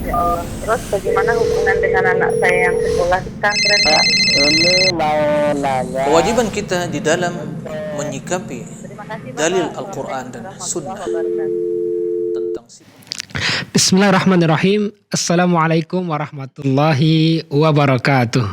Ya Allah. Terus bagaimana hubungan dengan anak saya yang sekolah di pesantren, Pak? Ini mau nanya. Kewajiban kita di dalam menyikapi Terima kasih, dalil Bapak. Al-Quran dan Warahmatullahi Sunnah wabarakatuh. tentang sifat. Bismillahirrahmanirrahim. Assalamualaikum warahmatullahi wabarakatuh.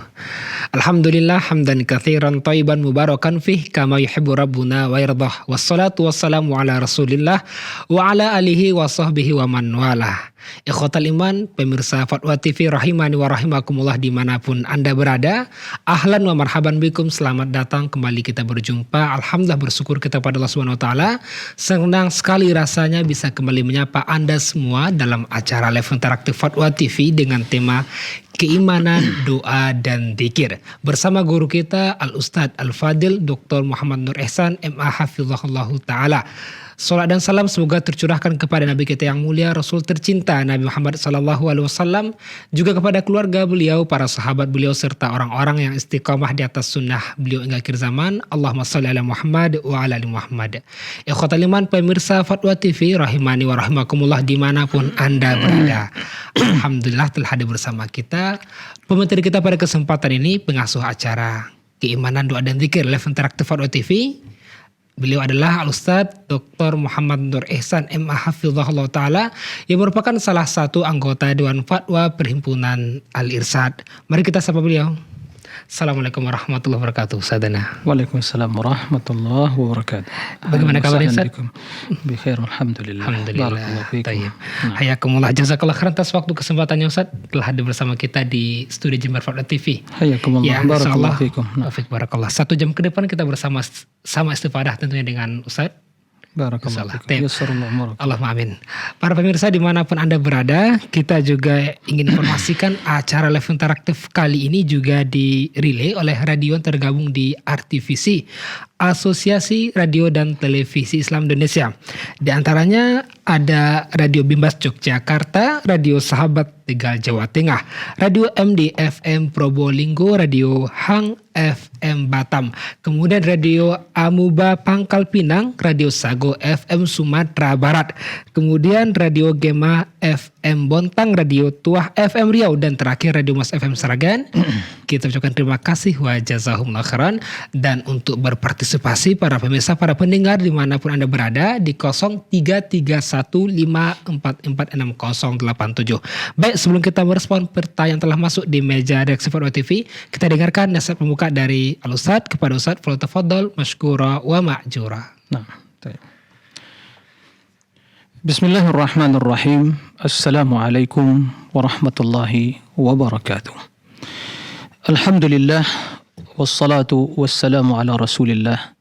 Alhamdulillah hamdan katsiran thayyiban mubarakan fih kama yuhibbu rabbuna wa yardah. Wassalatu wassalamu ala Rasulillah wa ala alihi wa sahbihi wa man walah. Ikhwatal iman, pemirsa Fatwa TV rahimani wa rahimakumullah dimanapun Anda berada. Ahlan wa marhaban bikum, selamat datang kembali kita berjumpa. Alhamdulillah, bersyukur kita pada Allah Subhanahu wa taala. Senang sekali rasanya bisa kembali menyapa Anda semua dalam acara live interaktif Fatwa TV dengan tema keimanan, doa, dan dzikir. Bersama guru kita Al-Ustadz Al-Fadil Dr. Muhammad Nur Ihsan MA Hafizahullahu Ta'ala. Salat dan salam semoga tercurahkan kepada Nabi kita yang mulia, Rasul tercinta Nabi Muhammad SAW, juga kepada keluarga beliau, para sahabat beliau, serta orang-orang yang istiqamah di atas sunnah beliau hingga akhir zaman. Allahumma sholli ala Muhammad wa ala ali Muhammad. Ikhwatal iman, pemirsa Fatwa TV rahimani wa rahimakumullah dimanapun Anda berada. Alhamdulillah telah hadir bersama kita pemateri kita pada kesempatan ini, pengasuh acara keimanan, doa, dan zikir live interaktif Fatwa TV. Beliau adalah Al-Ustadz Dr. Muhammad Nur Ihsan MA Hafizahullah Ta'ala, yang merupakan salah satu anggota Dewan Fatwa Perhimpunan Al-Irsyad. Mari kita sapa beliau. Assalamualaikum warahmatullahi wabarakatuh, Ustadzana. Waalaikumsalam warahmatullahi wabarakatuh. Bagaimana kabar, Ustaz? Bikhair, alhamdulillah. Alhamdulillah. Barakallahu fikum. Tayyib. Hayakumullah, jazakallah khairan atas waktu kesempatannya, Ustaz, telah hadir bersama kita di studio Jember Fatwa TV. Hayakumullah. Ya, Barakallahu fikum. Taufik barakallah. 1 jam ke depan kita bersama istifadah tentunya dengan Ustaz. Barakallahu fikum. Tayyib. Yassarallahu umurakum. Allahumma amin. Para pemirsa dimanapun Anda berada, kita juga ingin informasikan acara live interaktif kali ini juga dirilai oleh radio yang tergabung di RTVC, Asosiasi Radio dan Televisi Islam Indonesia. Di antaranya ada Radio Bimbas Yogyakarta, Radio Sahabat Tegal Jawa Tengah, Radio MD FM Probolinggo, Radio Hang FM Batam, kemudian Radio Amuba Pangkal Pinang, Radio Sago FM Sumatera Barat, kemudian Radio Gema FM Bontang, Radio Tuah FM Riau, dan terakhir Radio Mas FM Seragan. Kita ucapkan terima kasih wa jazahumullah khairan. Dan untuk berpartisipasi para pemirsa, para pendengar dimanapun Anda berada di 033154460087. Baik, sebelum kita merespon pertanyaan telah masuk di meja reaksi Fatwa TV, kita dengarkan nasihat pembuka dari Al-Ustadz kepada Ustadz. Falyatafaddal mashkura wa ma'jura. Nah, tayyib. Bismillahirrahmanirrahim. Assalamualaikum warahmatullahi wabarakatuh. Alhamdulillah, wassalatu wassalamu ala Rasulillah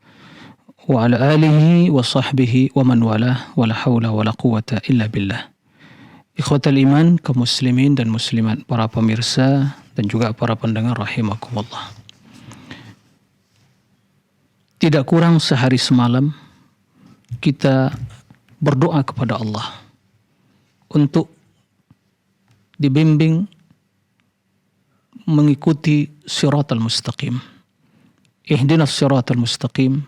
wa ala alihi wa sahbihi wa man walah, wa la hawla wa la quwata illa billah. Ikhwatal iman, kaum muslimin dan muslimat, para pemirsa dan juga para pendengar rahimakumullah. Tidak kurang sehari semalam kita berdoa kepada Allah untuk dibimbing mengikuti siratal mustaqim. Ihdinas siratal mustaqim,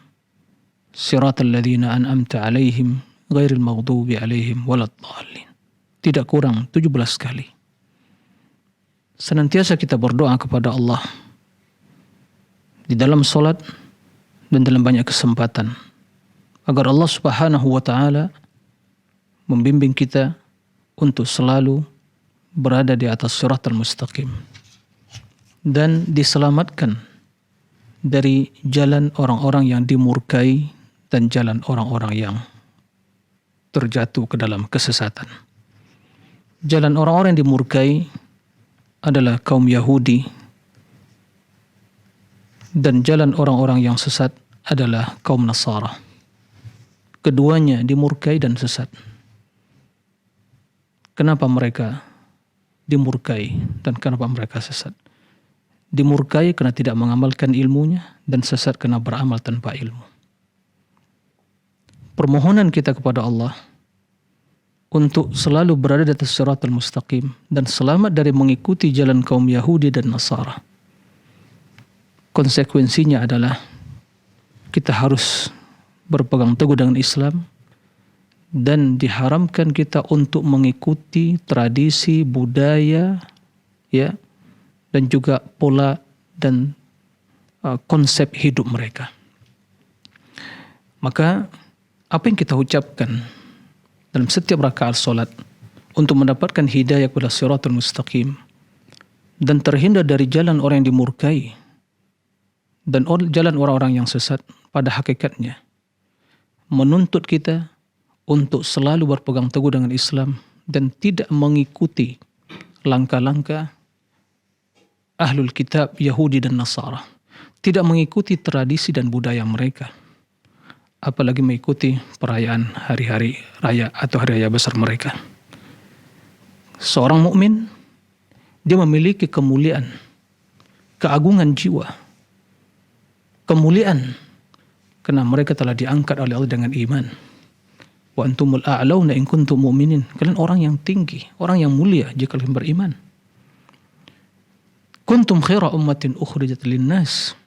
siratal ladzina an'amta alaihim ghairil maghdubi alaihim waladdallin. Tidak kurang 17 kali. Senantiasa kita berdoa kepada Allah di dalam salat dan dalam banyak kesempatan agar Allah Subhanahu wa taala membimbing kita untuk selalu berada di atas siratal mustaqim dan diselamatkan dari jalan orang-orang yang dimurkai dan jalan orang-orang yang terjatuh ke dalam kesesatan. Jalan orang-orang yang dimurkai adalah kaum Yahudi, dan jalan orang-orang yang sesat adalah kaum Nasara. Keduanya dimurkai dan sesat. Kenapa mereka dimurkai dan kenapa mereka sesat? Dimurkai karena tidak mengamalkan ilmunya, dan sesat karena beramal tanpa ilmu. Permohonan kita kepada Allah untuk selalu berada di atas siratal mustaqim dan selamat dari mengikuti jalan kaum Yahudi dan Nasara. Konsekuensinya adalah kita harus berpegang teguh dengan Islam dan diharamkan kita untuk mengikuti tradisi, budaya, ya, dan juga pola dan konsep hidup mereka. Maka apa yang kita ucapkan dalam setiap rakaat solat untuk mendapatkan hidayah kepada siratul mustaqim dan terhindar dari jalan orang yang dimurkai dan jalan orang-orang yang sesat, pada hakikatnya menuntut kita untuk selalu berpegang teguh dengan Islam dan tidak mengikuti langkah-langkah ahlul kitab Yahudi dan Nasara, tidak mengikuti tradisi dan budaya mereka, apalagi mengikuti perayaan hari-hari raya atau hari raya besar mereka. Seorang mukmin dia memiliki kemuliaan, keagungan jiwa, kemuliaan karena mereka telah diangkat oleh Allah dengan iman. Wa antumul a'launa in kuntum mu'minin. Kalian orang yang tinggi, orang yang mulia jika kalian beriman. Kuntum khaira ummatin ukhrijat linnas.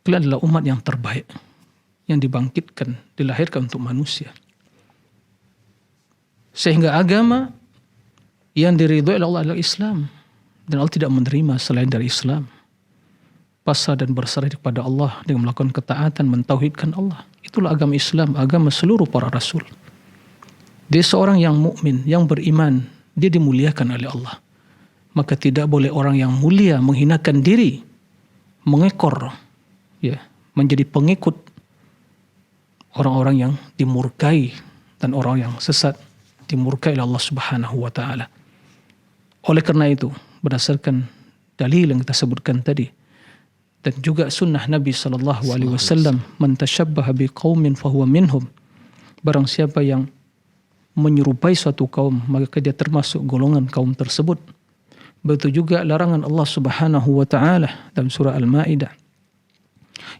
Kalian adalah umat yang terbaik, yang dibangkitkan, dilahirkan untuk manusia. Sehingga agama yang diridhoi oleh Allah adalah Islam, dan Allah tidak menerima selain dari Islam. Pasrah dan berserah kepada Allah dengan melakukan ketaatan, mentauhidkan Allah. Itulah agama Islam, agama seluruh para rasul. Dia seorang yang mukmin, yang beriman, dia dimuliakan oleh Allah. Maka tidak boleh orang yang mulia menghinakan diri, mengekor, ya, menjadi pengikut orang-orang yang dimurkai dan orang yang sesat, dimurkai oleh Allah Subhanahu wa taala. Oleh karena itu, berdasarkan dalil yang kita sebutkan tadi dan juga sunnah Nabi sallallahu alaihi wasallam, man tashabbaha biqaumin fahuwa minhum. Barang siapa yang menyerupai suatu kaum, maka dia termasuk golongan kaum tersebut. Begitu juga larangan Allah Subhanahu wa taala dalam surah Al-Maidah.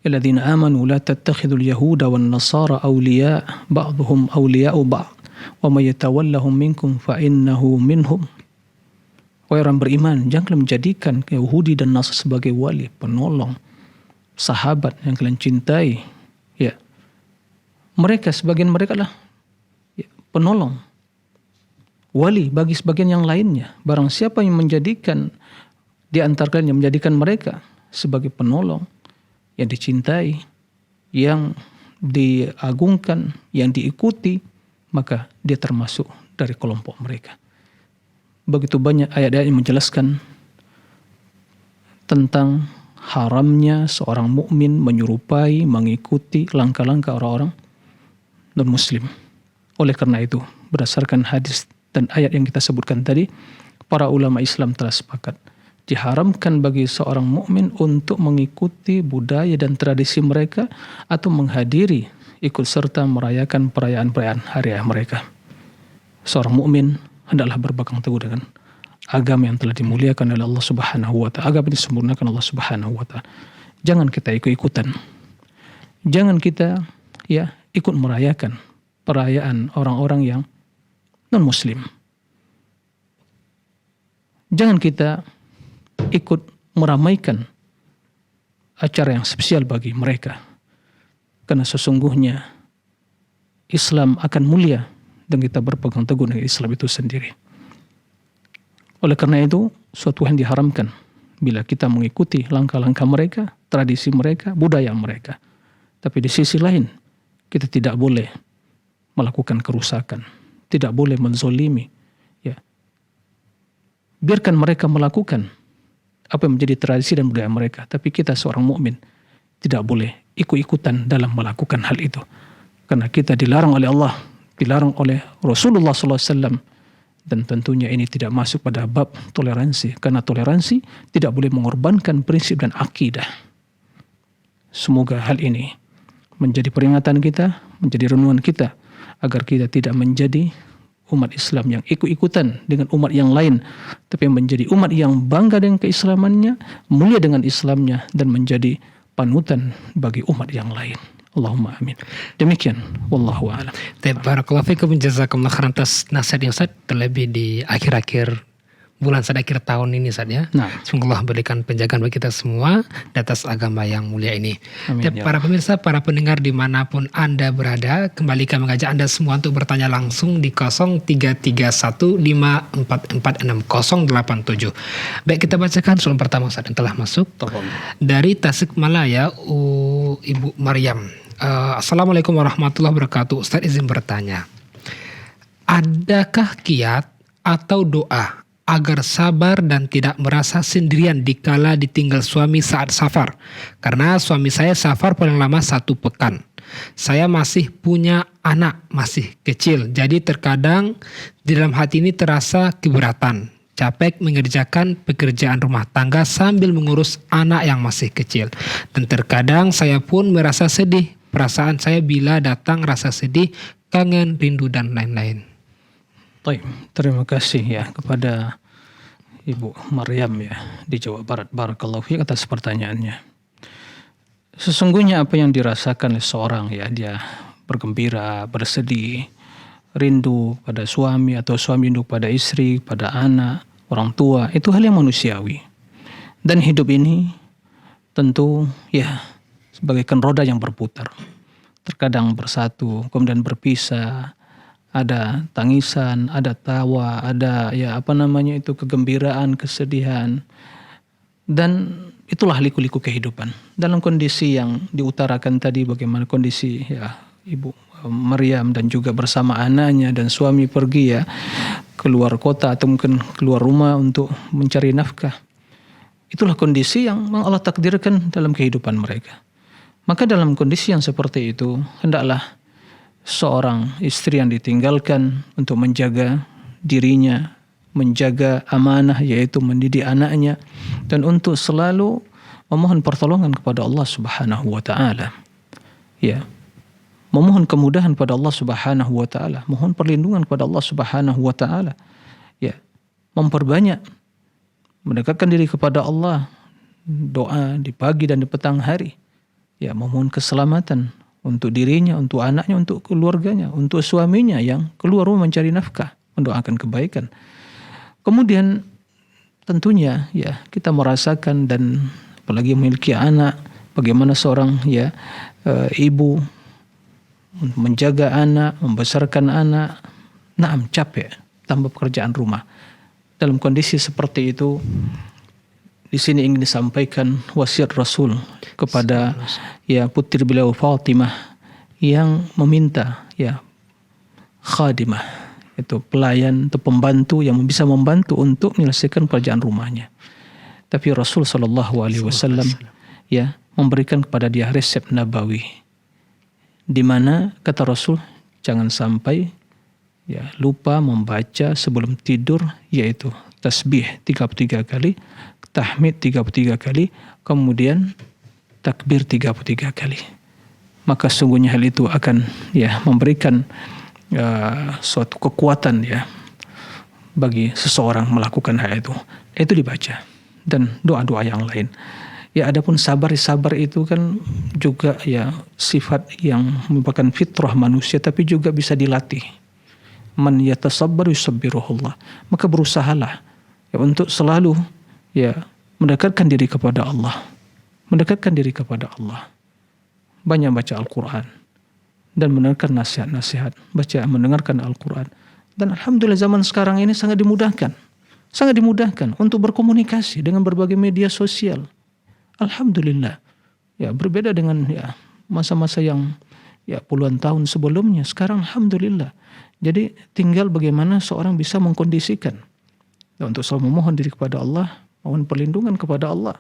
Ya alladzina amanu la tattakhidul yahuda wan nasara awliya ba'dhum awliya'u ba'd wa may yatawallahum minkum fa innahu minhum. Wahai orang beriman, janganlah menjadikan Yahudi dan Nasrani sebagai wali, penolong, sahabat yang kalian cintai. Ya, mereka, sebagian mereka lah ya, penolong, wali bagi sebagian yang lainnya. Barang siapa yang menjadikan di antara kalian, yang menjadikan mereka sebagai penolong, yang dicintai, yang diagungkan, yang diikuti, maka dia termasuk dari kelompok mereka. Begitu banyak ayat-ayat yang menjelaskan tentang haramnya seorang mukmin menyerupai, mengikuti langkah-langkah orang-orang non-muslim. Oleh karena itu, berdasarkan hadis dan ayat yang kita sebutkan tadi, para ulama Islam telah sepakat diharamkan bagi seorang mukmin untuk mengikuti budaya dan tradisi mereka atau menghadiri, ikut serta merayakan perayaan-perayaan hari raya mereka. Seorang mukmin hendaklah berpegang teguh dengan agama yang telah dimuliakan oleh Allah Subhanahu wa taala, agama yang disempurnakan Allah Subhanahu wa taala. Jangan kita ikut-ikutan. Jangan kita ya ikut merayakan perayaan orang-orang yang non-muslim. Jangan kita ikut meramaikan acara yang spesial bagi mereka. Karena sesungguhnya Islam akan mulia dan kita berpegang teguh dengan Islam itu sendiri. Oleh karena itu, suatu yang diharamkan bila kita mengikuti langkah-langkah mereka, tradisi mereka, budaya mereka. Tapi di sisi lain, kita tidak boleh melakukan kerusakan, tidak boleh menzolimi. Ya. Biarkan mereka melakukan apa yang menjadi tradisi dan budaya mereka, tapi kita seorang mukmin tidak boleh ikut-ikutan dalam melakukan hal itu. Karena kita dilarang oleh Allah, dilarang oleh Rasulullah SAW, dan tentunya ini tidak masuk pada bab toleransi, karena toleransi tidak boleh mengorbankan prinsip dan akidah. Semoga hal ini menjadi peringatan kita, menjadi renungan kita, agar kita tidak menjadi umat Islam yang ikut-ikutan dengan umat yang lain, tapi menjadi umat yang bangga dengan keislamannya, mulia dengan Islamnya, dan menjadi panutan bagi umat yang lain. Allahumma amin. Demikian, wallahu a'lam. Barakallahu fikum, jazakumullah khairan atas nasihat yang Ustaz, terlebih di akhir-akhir bulan saat akhir tahun ini Ustaz ya. Nah. Semoga Allah berikan penjagaan bagi kita semua di atas agama yang mulia ini. Amin, Dan ya para pemirsa, para pendengar dimanapun Anda berada, kembali kami mengajak Anda semua untuk bertanya langsung di 033154460087. Baik, kita bacakan soal pertama Ustaz yang telah masuk. Dari Tasikmalaya, Ibu Maryam. Assalamualaikum warahmatullahi wabarakatuh. Ustaz izin bertanya, adakah kiat atau doa agar sabar dan tidak merasa sendirian dikala ditinggal suami saat safar? Karena suami saya safar paling lama 1 pekan. Saya masih punya anak, masih kecil. Jadi terkadang di dalam hati ini terasa keberatan. Capek mengerjakan pekerjaan rumah tangga sambil mengurus anak yang masih kecil. Dan terkadang saya pun merasa sedih. Perasaan saya bila datang rasa sedih, kangen, rindu, dan lain-lain. Baik, terima kasih ya kepada Ibu Maryam ya di Jawa Barat. Barakallahu fiik atas pertanyaannya. Sesungguhnya apa yang dirasakan oleh seorang ya, dia bergembira, bersedih, rindu pada suami atau suami rindu pada istri, pada anak, orang tua, itu hal yang manusiawi. Dan hidup ini tentu ya sebagaikan roda yang berputar. Terkadang bersatu, kemudian berpisah. Ada tangisan, ada tawa, ada kegembiraan, kesedihan. Dan itulah liku-liku kehidupan. Dalam kondisi yang diutarakan tadi, bagaimana kondisi ya Ibu Maryam dan juga bersama anaknya dan suami pergi ya keluar kota atau mungkin keluar rumah untuk mencari nafkah. Itulah kondisi yang Allah takdirkan dalam kehidupan mereka. Maka dalam kondisi yang seperti itu, hendaklah seorang istri yang ditinggalkan untuk menjaga dirinya, menjaga amanah yaitu mendidik anaknya, dan untuk selalu memohon pertolongan kepada Allah Subhanahu wa taala. Ya. Memohon kemudahan pada Allah Subhanahu wa taala, mohon perlindungan kepada Allah Subhanahu wa taala. Ya. Memperbanyak mendekatkan diri kepada Allah, doa di pagi dan di petang hari. Ya, memohon keselamatan untuk dirinya, untuk anaknya, untuk keluarganya, untuk suaminya yang keluar rumah mencari nafkah, mendoakan kebaikan. Kemudian tentunya ya kita merasakan dan apalagi memiliki anak, bagaimana seorang ya ibu menjaga anak, membesarkan anak, capek tambah pekerjaan rumah. Dalam kondisi seperti itu, di sini ingin disampaikan wasiat Rasul kepada ya putri beliau Fatimah yang meminta ya khadimah, itu pelayan atau pembantu yang bisa membantu untuk menyelesaikan pekerjaan rumahnya. Tapi Rasul sallallahu alaihi wasallam ya memberikan kepada dia resep nabawi, di mana kata Rasul jangan sampai ya lupa membaca sebelum tidur, yaitu tasbih 33 kali, tahmid 33 kali, kemudian takbir 33 kali. Maka sungguhnya hal itu akan ya memberikan suatu kekuatan ya bagi seseorang melakukan hal itu. Itu dibaca dan doa-doa yang lain. Ya, adapun sabar itu kan juga ya sifat yang merupakan fitrah manusia, tapi juga bisa dilatih. Man yatasabbar yusabbiruhullah. Maka berusahalah ya untuk selalu ya mendekatkan diri kepada Allah. Mendekatkan diri kepada Allah. Banyak baca Al-Quran dan mendengarkan nasihat-nasihat, mendengarkan Al-Quran. Dan alhamdulillah zaman sekarang ini sangat dimudahkan. Sangat dimudahkan untuk berkomunikasi dengan berbagai media sosial. Alhamdulillah. Ya, berbeda dengan ya masa-masa yang ya puluhan tahun sebelumnya. Sekarang alhamdulillah. Jadi tinggal bagaimana seorang bisa mengkondisikan dan untuk selalu memohon diri kepada Allah, mohon perlindungan kepada Allah.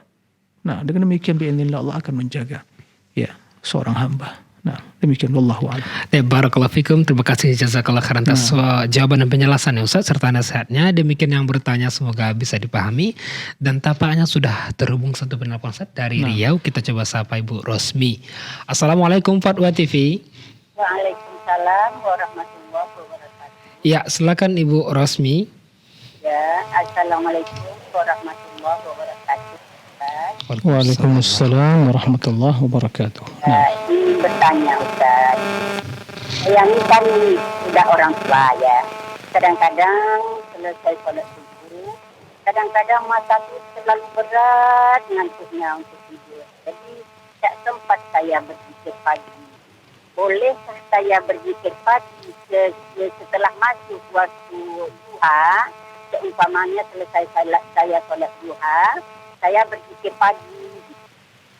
Nah, dengan demikian biidznillah Allah akan menjaga ya seorang hamba. Nah, demikian wallahu a'lam. Barakallahu fikum. Terima kasih jazakallah khairan atas jawaban dan penjelasan ya Ustaz serta nasihatnya. Demikian yang bertanya semoga bisa dipahami, dan tampaknya sudah terhubung satu penelpon Ustaz dari Riau. Kita coba sapa Ibu Rosmi. Assalamualaikum Fatwa TV. Waalaikumsalam warahmatullahi wabarakatuh. Ya, silakan Ibu Rosmi. Ya, assalamualaikum warahmatullahi wabarakatuh. Waalaikumsalam warahmatullahi wabarakatuh. Ingin bertanya Ustaz, yang ini kan sudah orang tua ya, kadang-kadang selesai sholat subuh kadang-kadang mata itu terlalu berat ngantuknya untuk tidur. Jadi tak sempat saya berzikir pagi. Bolehkah saya berzikir pagi setelah masuk waktu duha? Seumpamanya selesai saya solat duha, saya berzikir pagi.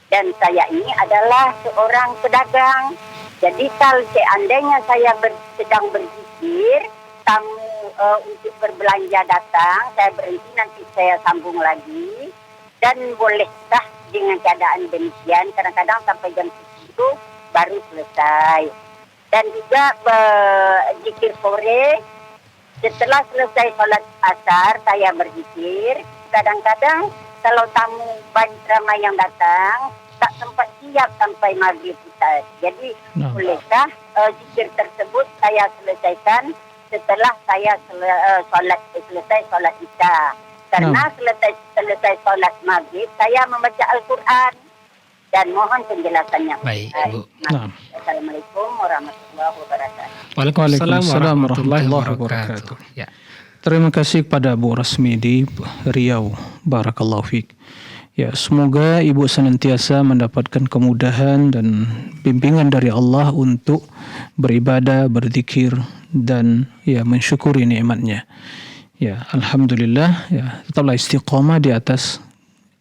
Dan saya ini adalah seorang pedagang. Jadi kalau seandainya saya sedang berzikir, tamu untuk berbelanja datang, saya berhenti, nanti saya sambung lagi. Dan bolehkah dengan keadaan demikian, kadang-kadang sampai jam 10 baru selesai. Dan juga berzikir sore, setelah selesai solat asar, saya berzikir. Kadang-kadang kalau tamu banyak ramai yang datang, tak sempat siap sampai maghrib Ustaz. Jadi bolehkah zikir tersebut saya selesaikan setelah saya selesai solat isya? Karena selesai solat maghrib, saya membaca Al-Quran. Dan mohon penjelasannya. Baik, Ibu. Assalamualaikum warahmatullahi wabarakatuh. Waalaikumsalam warahmatullahi wabarakatuh. Ya. Terima kasih kepada Bu Rasmi di Riau. Barakallahu fiik. Ya, semoga Ibu senantiasa mendapatkan kemudahan dan bimbingan dari Allah untuk beribadah, berzikir dan ya mensyukuri nikmat-Nya. Ya, alhamdulillah ya, tetaplah istiqamah di atas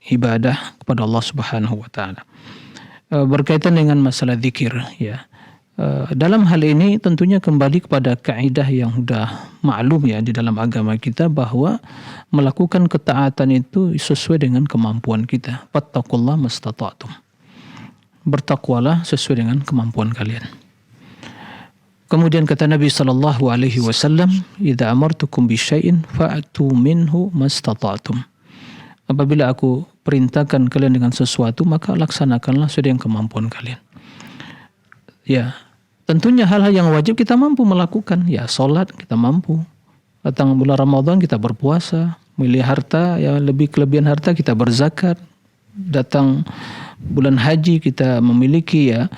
ibadah kepada Allah Subhanahu wa taala. Berkaitan dengan masalah zikir ya. Dalam hal ini tentunya kembali kepada kaidah yang sudah maklum ya di dalam agama kita, bahwa melakukan ketaatan itu sesuai dengan kemampuan kita. Fattaqullaha mastata'tum. Bertakwalah sesuai dengan kemampuan kalian. Kemudian kata Nabi sallallahu alaihi wasallam, "Idza amartukum bi syai'in fa'tu minhu mastata'tum." Apabila aku perintahkan kalian dengan sesuatu, maka laksanakanlah sesuai dengan kemampuan kalian. Ya, tentunya hal-hal yang wajib kita mampu melakukan. Ya, sholat kita mampu. Datang bulan Ramadan kita berpuasa. Milih harta, ya lebih kelebihan harta kita berzakat. Datang bulan haji kita memiliki ya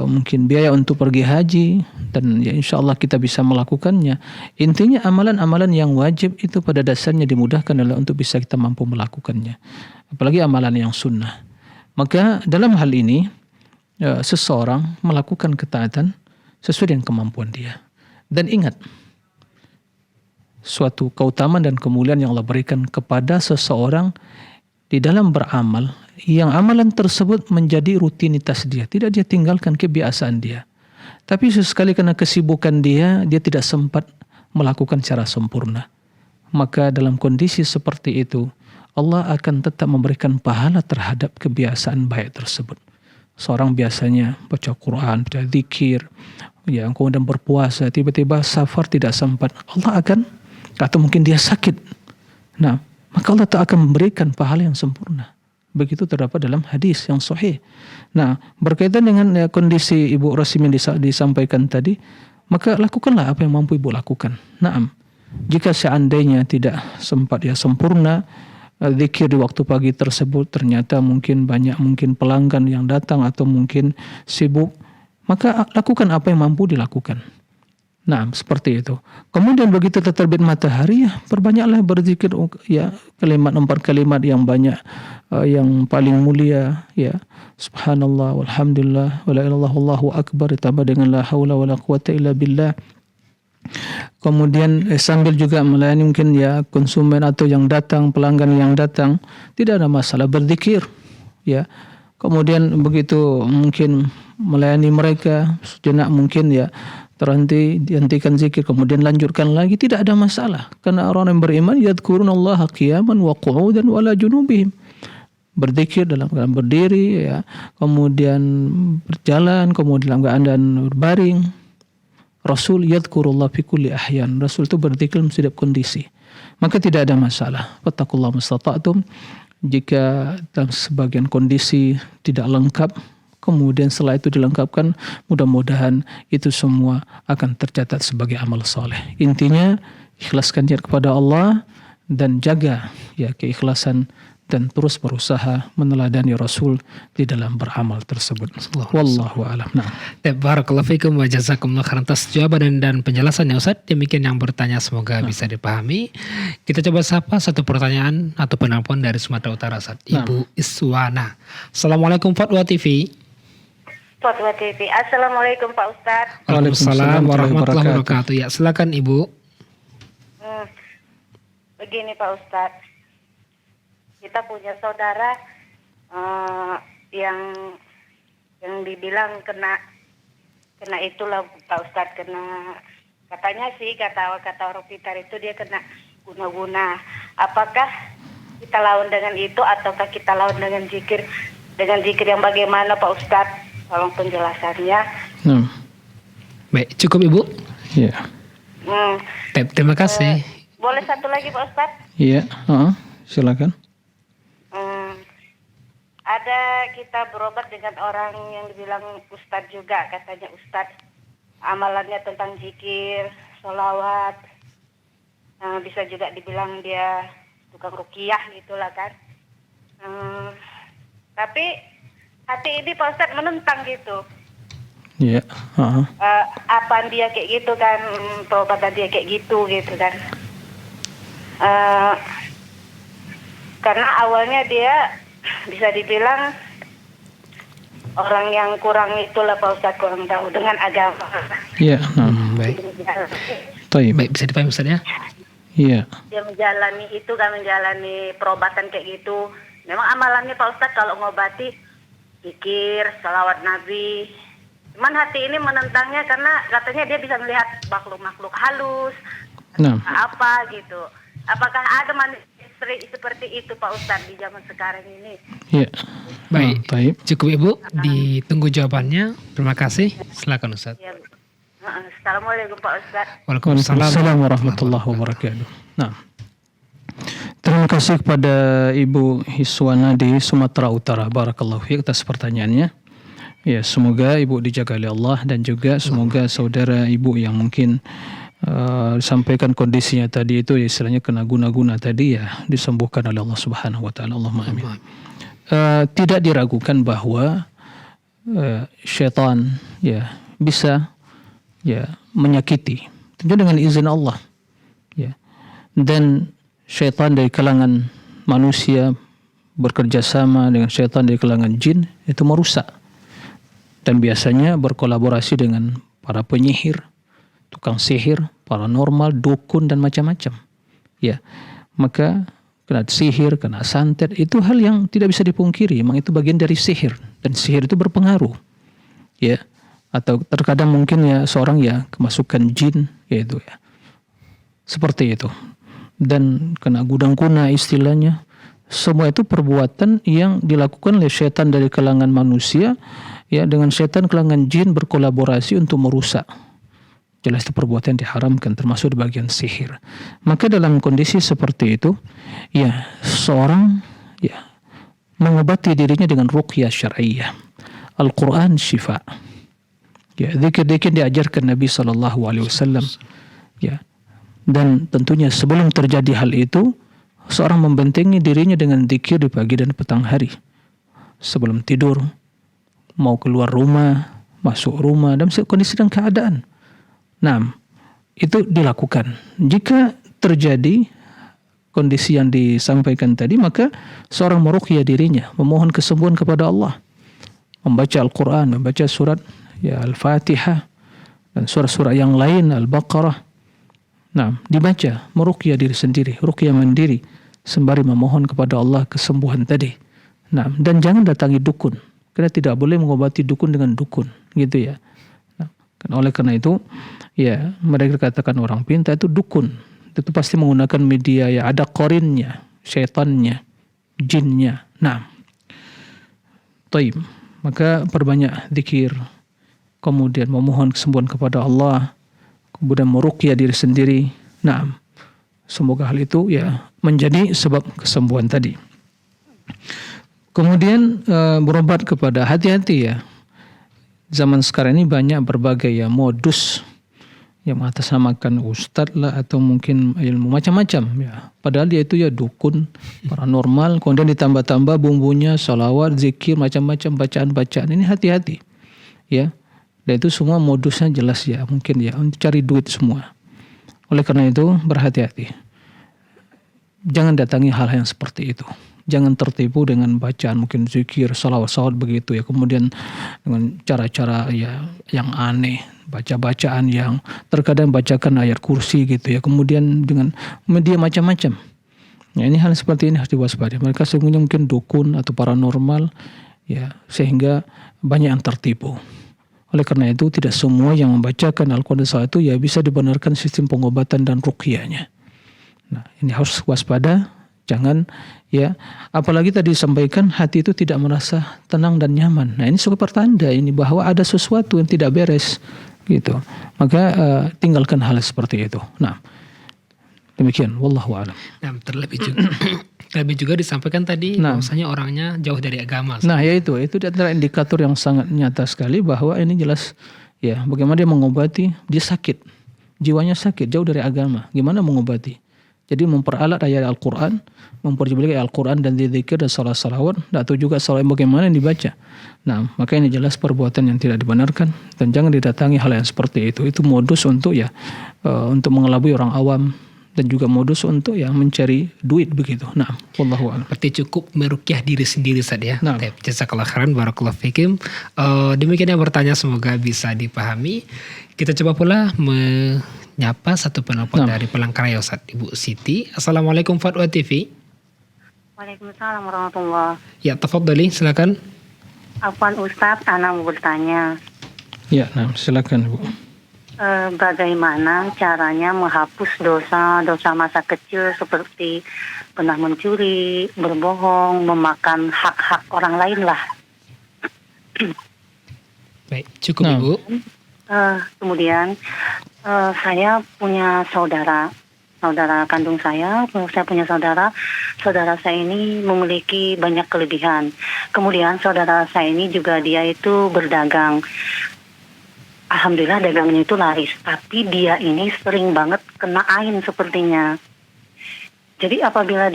mungkin biaya untuk pergi haji, dan ya insya Allah kita bisa melakukannya. Intinya amalan-amalan yang wajib itu pada dasarnya dimudahkan adalah untuk bisa kita mampu melakukannya. Apalagi amalan yang sunnah. Maka dalam hal ini seseorang melakukan ketaatan sesuai dengan kemampuan dia. Dan ingat, suatu keutamaan dan kemuliaan yang Allah berikan kepada seseorang di dalam beramal, yang amalan tersebut menjadi rutinitas dia, tidak dia tinggalkan kebiasaan dia. Tapi sesekali karena kesibukan dia tidak sempat melakukan secara sempurna. Maka dalam kondisi seperti itu, Allah akan tetap memberikan pahala terhadap kebiasaan baik tersebut. Seorang biasanya baca Quran, baca zikir, ya kemudian berpuasa, tiba-tiba safar tidak sempat, Allah akan, atau mungkin dia sakit, nah maka Allah tak akan memberikan pahala yang sempurna. Begitu terdapat dalam hadis yang sahih. Nah, berkaitan dengan kondisi Ibu Rasim yang disampaikan tadi, maka lakukanlah apa yang mampu Ibu lakukan. Naam, jika seandainya tidak sempat ya sempurna zikir di waktu pagi tersebut, ternyata mungkin pelanggan yang datang atau mungkin sibuk, maka lakukan apa yang mampu dilakukan. Nah, seperti itu. Kemudian begitu terbit matahari, ya perbanyaklah berzikir ya, kalimat 4 kalimat yang banyak, yang paling mulia ya. Subhanallah walhamdulillah wala ilaha illallah wallahu akbar, ditambah dengan la haula wala quwata illa billah. Kemudian sambil juga melayani mungkin ya konsumen atau yang datang, pelanggan yang datang, tidak ada masalah berzikir ya. Kemudian begitu mungkin melayani mereka sejenak mungkin ya terhenti, dihentikan zikir, kemudian lanjutkan lagi, tidak ada masalah. Karena orang yang beriman yadhkurunallaha qiyaman wa qu'udan wa la junubihim. Berzikir dalam keadaan berdiri ya, kemudian berjalan, kemudian dalam keadaan berbaring. Rasul yadhkurullah fi kulli ahyan. Rasul itu berzikir dalam setiap kondisi. Maka tidak ada masalah. Fattaqullaha mastata'tum. Jika dalam sebagian kondisi tidak lengkap, kemudian setelah itu dilengkapkan, mudah-mudahan itu semua akan tercatat sebagai amal soleh. Intinya ikhlaskan niat kepada Allah dan jaga ya keikhlasan dan terus berusaha meneladani Rasul di dalam beramal tersebut. Wallahu a'lam. Nah. Barakallahu fikum wa jazakumullah khairan atas jawaban dan penjelasannya Ustaz. Demikian yang bertanya semoga bisa dipahami. Kita coba sapa satu pertanyaan atau penelpon dari Sumatera Utara Ustaz. Ibu Iswana. Assalamualaikum Fatwa TV. Fatwa TV. Assalamualaikum Pak Ustadz. Waalaikumsalam warahmatullahi wabarakatuh. Ya, silakan Ibu. Begini Pak Ustadz, kita punya saudara yang dibilang kena itulah Pak Ustadz, katanya sih kata orang pintar itu dia kena guna-guna. Apakah kita lawan dengan itu ataukah kita lawan dengan zikir yang bagaimana Pak Ustadz? Tolong penjelasannya. Baik, cukup Ibu? Iya. Terima kasih. Boleh satu lagi Pak Ustadz? Iya, silakan. Ada kita berobat dengan orang yang dibilang Ustadz juga, katanya Ustadz amalannya tentang zikir, sholawat, bisa juga dibilang dia tukang ruqyah gitulah kan. Tapi hati ini Pak Ustadz menentang gitu. Iya. Apaan dia kayak gitu kan, perobatan dia kayak gitu kan. Karena awalnya dia bisa dibilang orang yang kurang itulah Pak Ustadz, kurang tahu dengan agama. Iya. Baik. Baik, bisa dipahami Ustadz ya? Iya. Dia menjalani perobatan kayak gitu. Memang amalannya Pak Ustadz kalau ngobati zikir, salawat Nabi. Cuman hati ini menentangnya karena katanya dia bisa melihat makhluk-makhluk halus, apa gitu. Apakah ada manusia seperti itu Pak Ustadz di zaman sekarang ini? Iya. Baik, cukup Ibu. Ditunggu jawabannya. Terima kasih. Silakan Ustadz. Ya. Assalamualaikum Pak Ustadz. Waalaikumsalam warahmatullahi wabarakatuh. Nah, terima kasih kepada Ibu Hiswana di Sumatera Utara. Barakallahu fiik atas pertanyaannya. Ya, semoga Ibu dijaga oleh Allah dan juga semoga saudara Ibu yang mungkin sampaikan kondisinya tadi itu istilahnya kena guna-guna tadi ya disembuhkan oleh Allah Subhanahu wa taala. Allahumma amin. Tidak diragukan bahwa syaitan ya bisa ya menyakiti tentu dengan izin Allah ya. Dan syaitan dari kalangan manusia bekerja sama dengan syaitan dari kalangan jin itu merusak. Dan biasanya berkolaborasi dengan para penyihir, tukang sihir, paranormal, dukun dan macam-macam. Ya, maka kena sihir, kena santet itu hal yang tidak bisa dipungkiri. Memang itu bagian dari sihir dan sihir itu berpengaruh. Ya, atau terkadang mungkin ya seorang ya kemasukan jin, yaitu ya seperti itu. Dan kena gudang kuna istilahnya. Semua itu perbuatan yang dilakukan oleh syaitan dari kalangan manusia ya dengan syaitan kalangan jin berkolaborasi untuk merusak. Jelas itu perbuatan yang diharamkan termasuk di bagian sihir. Maka dalam kondisi seperti itu ya seorang ya mengobati dirinya dengan ruqyah syar'iyyah. Al-Quran syifa. Ya, zikir-zikir diajarkan Nabi SAW. Ya. Dan tentunya sebelum terjadi hal itu seorang membentengi dirinya dengan zikir di pagi dan petang hari. Sebelum tidur, mau keluar rumah, masuk rumah, dalam kondisi dan keadaan. Nah, itu dilakukan. Jika terjadi kondisi yang disampaikan tadi, maka seorang meruqyah dirinya, memohon kesembuhan kepada Allah. Membaca Al-Quran, membaca surat ya Al-Fatihah, dan surat-surat yang lain, Al-Baqarah. Nah, dibaca, meruqyah diri sendiri, ruqyah mandiri, sembari memohon kepada Allah kesembuhan tadi. Nah, dan jangan datangi dukun, karena tidak boleh mengobati dukun dengan dukun, gitu ya. Nah, oleh karena itu, ya mereka katakan orang pintar itu dukun, itu pasti menggunakan media ya ada korinnya, syaitannya, jinnya. Nah, taib, maka perbanyak zikir, kemudian memohon kesembuhan kepada Allah, kemudian meruqyah diri sendiri. Nah, semoga hal itu ya menjadi sebab kesembuhan tadi. Kemudian berobat kepada hati-hati ya. Zaman sekarang ini banyak berbagai ya modus yang mengatasnamakan ustadz lah atau mungkin ilmu macam-macam ya. Padahal dia itu ya dukun paranormal, kemudian ditambah-tambah bumbunya salawat, zikir, macam-macam bacaan-bacaan. Ini hati-hati ya. Dan itu semua modusnya jelas ya, mungkin ya untuk cari duit semua. Oleh karena itu berhati-hati. Jangan datangi hal yang seperti itu. Jangan tertipu dengan bacaan mungkin zikir, salawat begitu ya. Kemudian dengan cara-cara ya yang aneh, baca-bacaan yang terkadang bacakan ayat kursi gitu ya. Kemudian dengan media macam-macam. Ya, ini hal seperti ini harus diwaspadai. Mereka sesungguhnya mungkin dukun atau paranormal ya, sehingga banyak yang tertipu. Oleh karena itu tidak semua yang membacakan Al-Quran itu ya bisa dibenarkan sistem pengobatan dan ruqyahnya. Nah, ini harus waspada, jangan ya, apalagi tadi disampaikan hati itu tidak merasa tenang dan nyaman. Nah, ini sebagai pertanda ini bahwa ada sesuatu yang tidak beres gitu. Maka tinggalkan hal seperti itu. Nah, demikian wallahu a'lam. Nah, terlebih juga disampaikan tadi bahwasanya orangnya jauh dari agama. Nah, ya itu adalah indikator yang sangat nyata sekali bahwa ini jelas ya bagaimana dia mengobati, dia sakit. Jiwanya sakit, jauh dari agama. Gimana mengobati? Jadi memperalat ayat Al-Quran, memperjualkan Al-Quran dan zikir dan salawat, atau juga salawat bagaimana yang dibaca. Nah, maka ini jelas perbuatan yang tidak dibenarkan dan jangan didatangi hal yang seperti itu. Itu modus untuk ya untuk mengelabui orang awam dan juga modus untuk ya mencari duit begitu. Nah, wallahu a'lam. Berarti cukup meruqyah diri sendiri saja ya. Nah. Jazakallah khairan, barakallahu fikum. Demikian yang bertanya semoga bisa dipahami. Kita coba pula menyapa satu penelpon dari Palangkaraya Ustaz, Ibu Siti. Assalamualaikum Fatwa TV. Waalaikumsalam warahmatullahi. Ya, tafadhali, silakan. Afwan Ustadz, Ana mau bertanya. Ya, nah silakan Bu. Bagaimana caranya menghapus dosa-dosa masa kecil seperti pernah mencuri, berbohong, memakan hak-hak orang lain lah. Baik, cukup Ibu. Kemudian saya punya saudara kandung saya punya saudara saya ini memiliki banyak kelebihan. Kemudian saudara saya ini juga dia itu berdagang. Alhamdulillah dagangnya itu laris, tapi dia ini sering banget kena ain sepertinya. Jadi apabila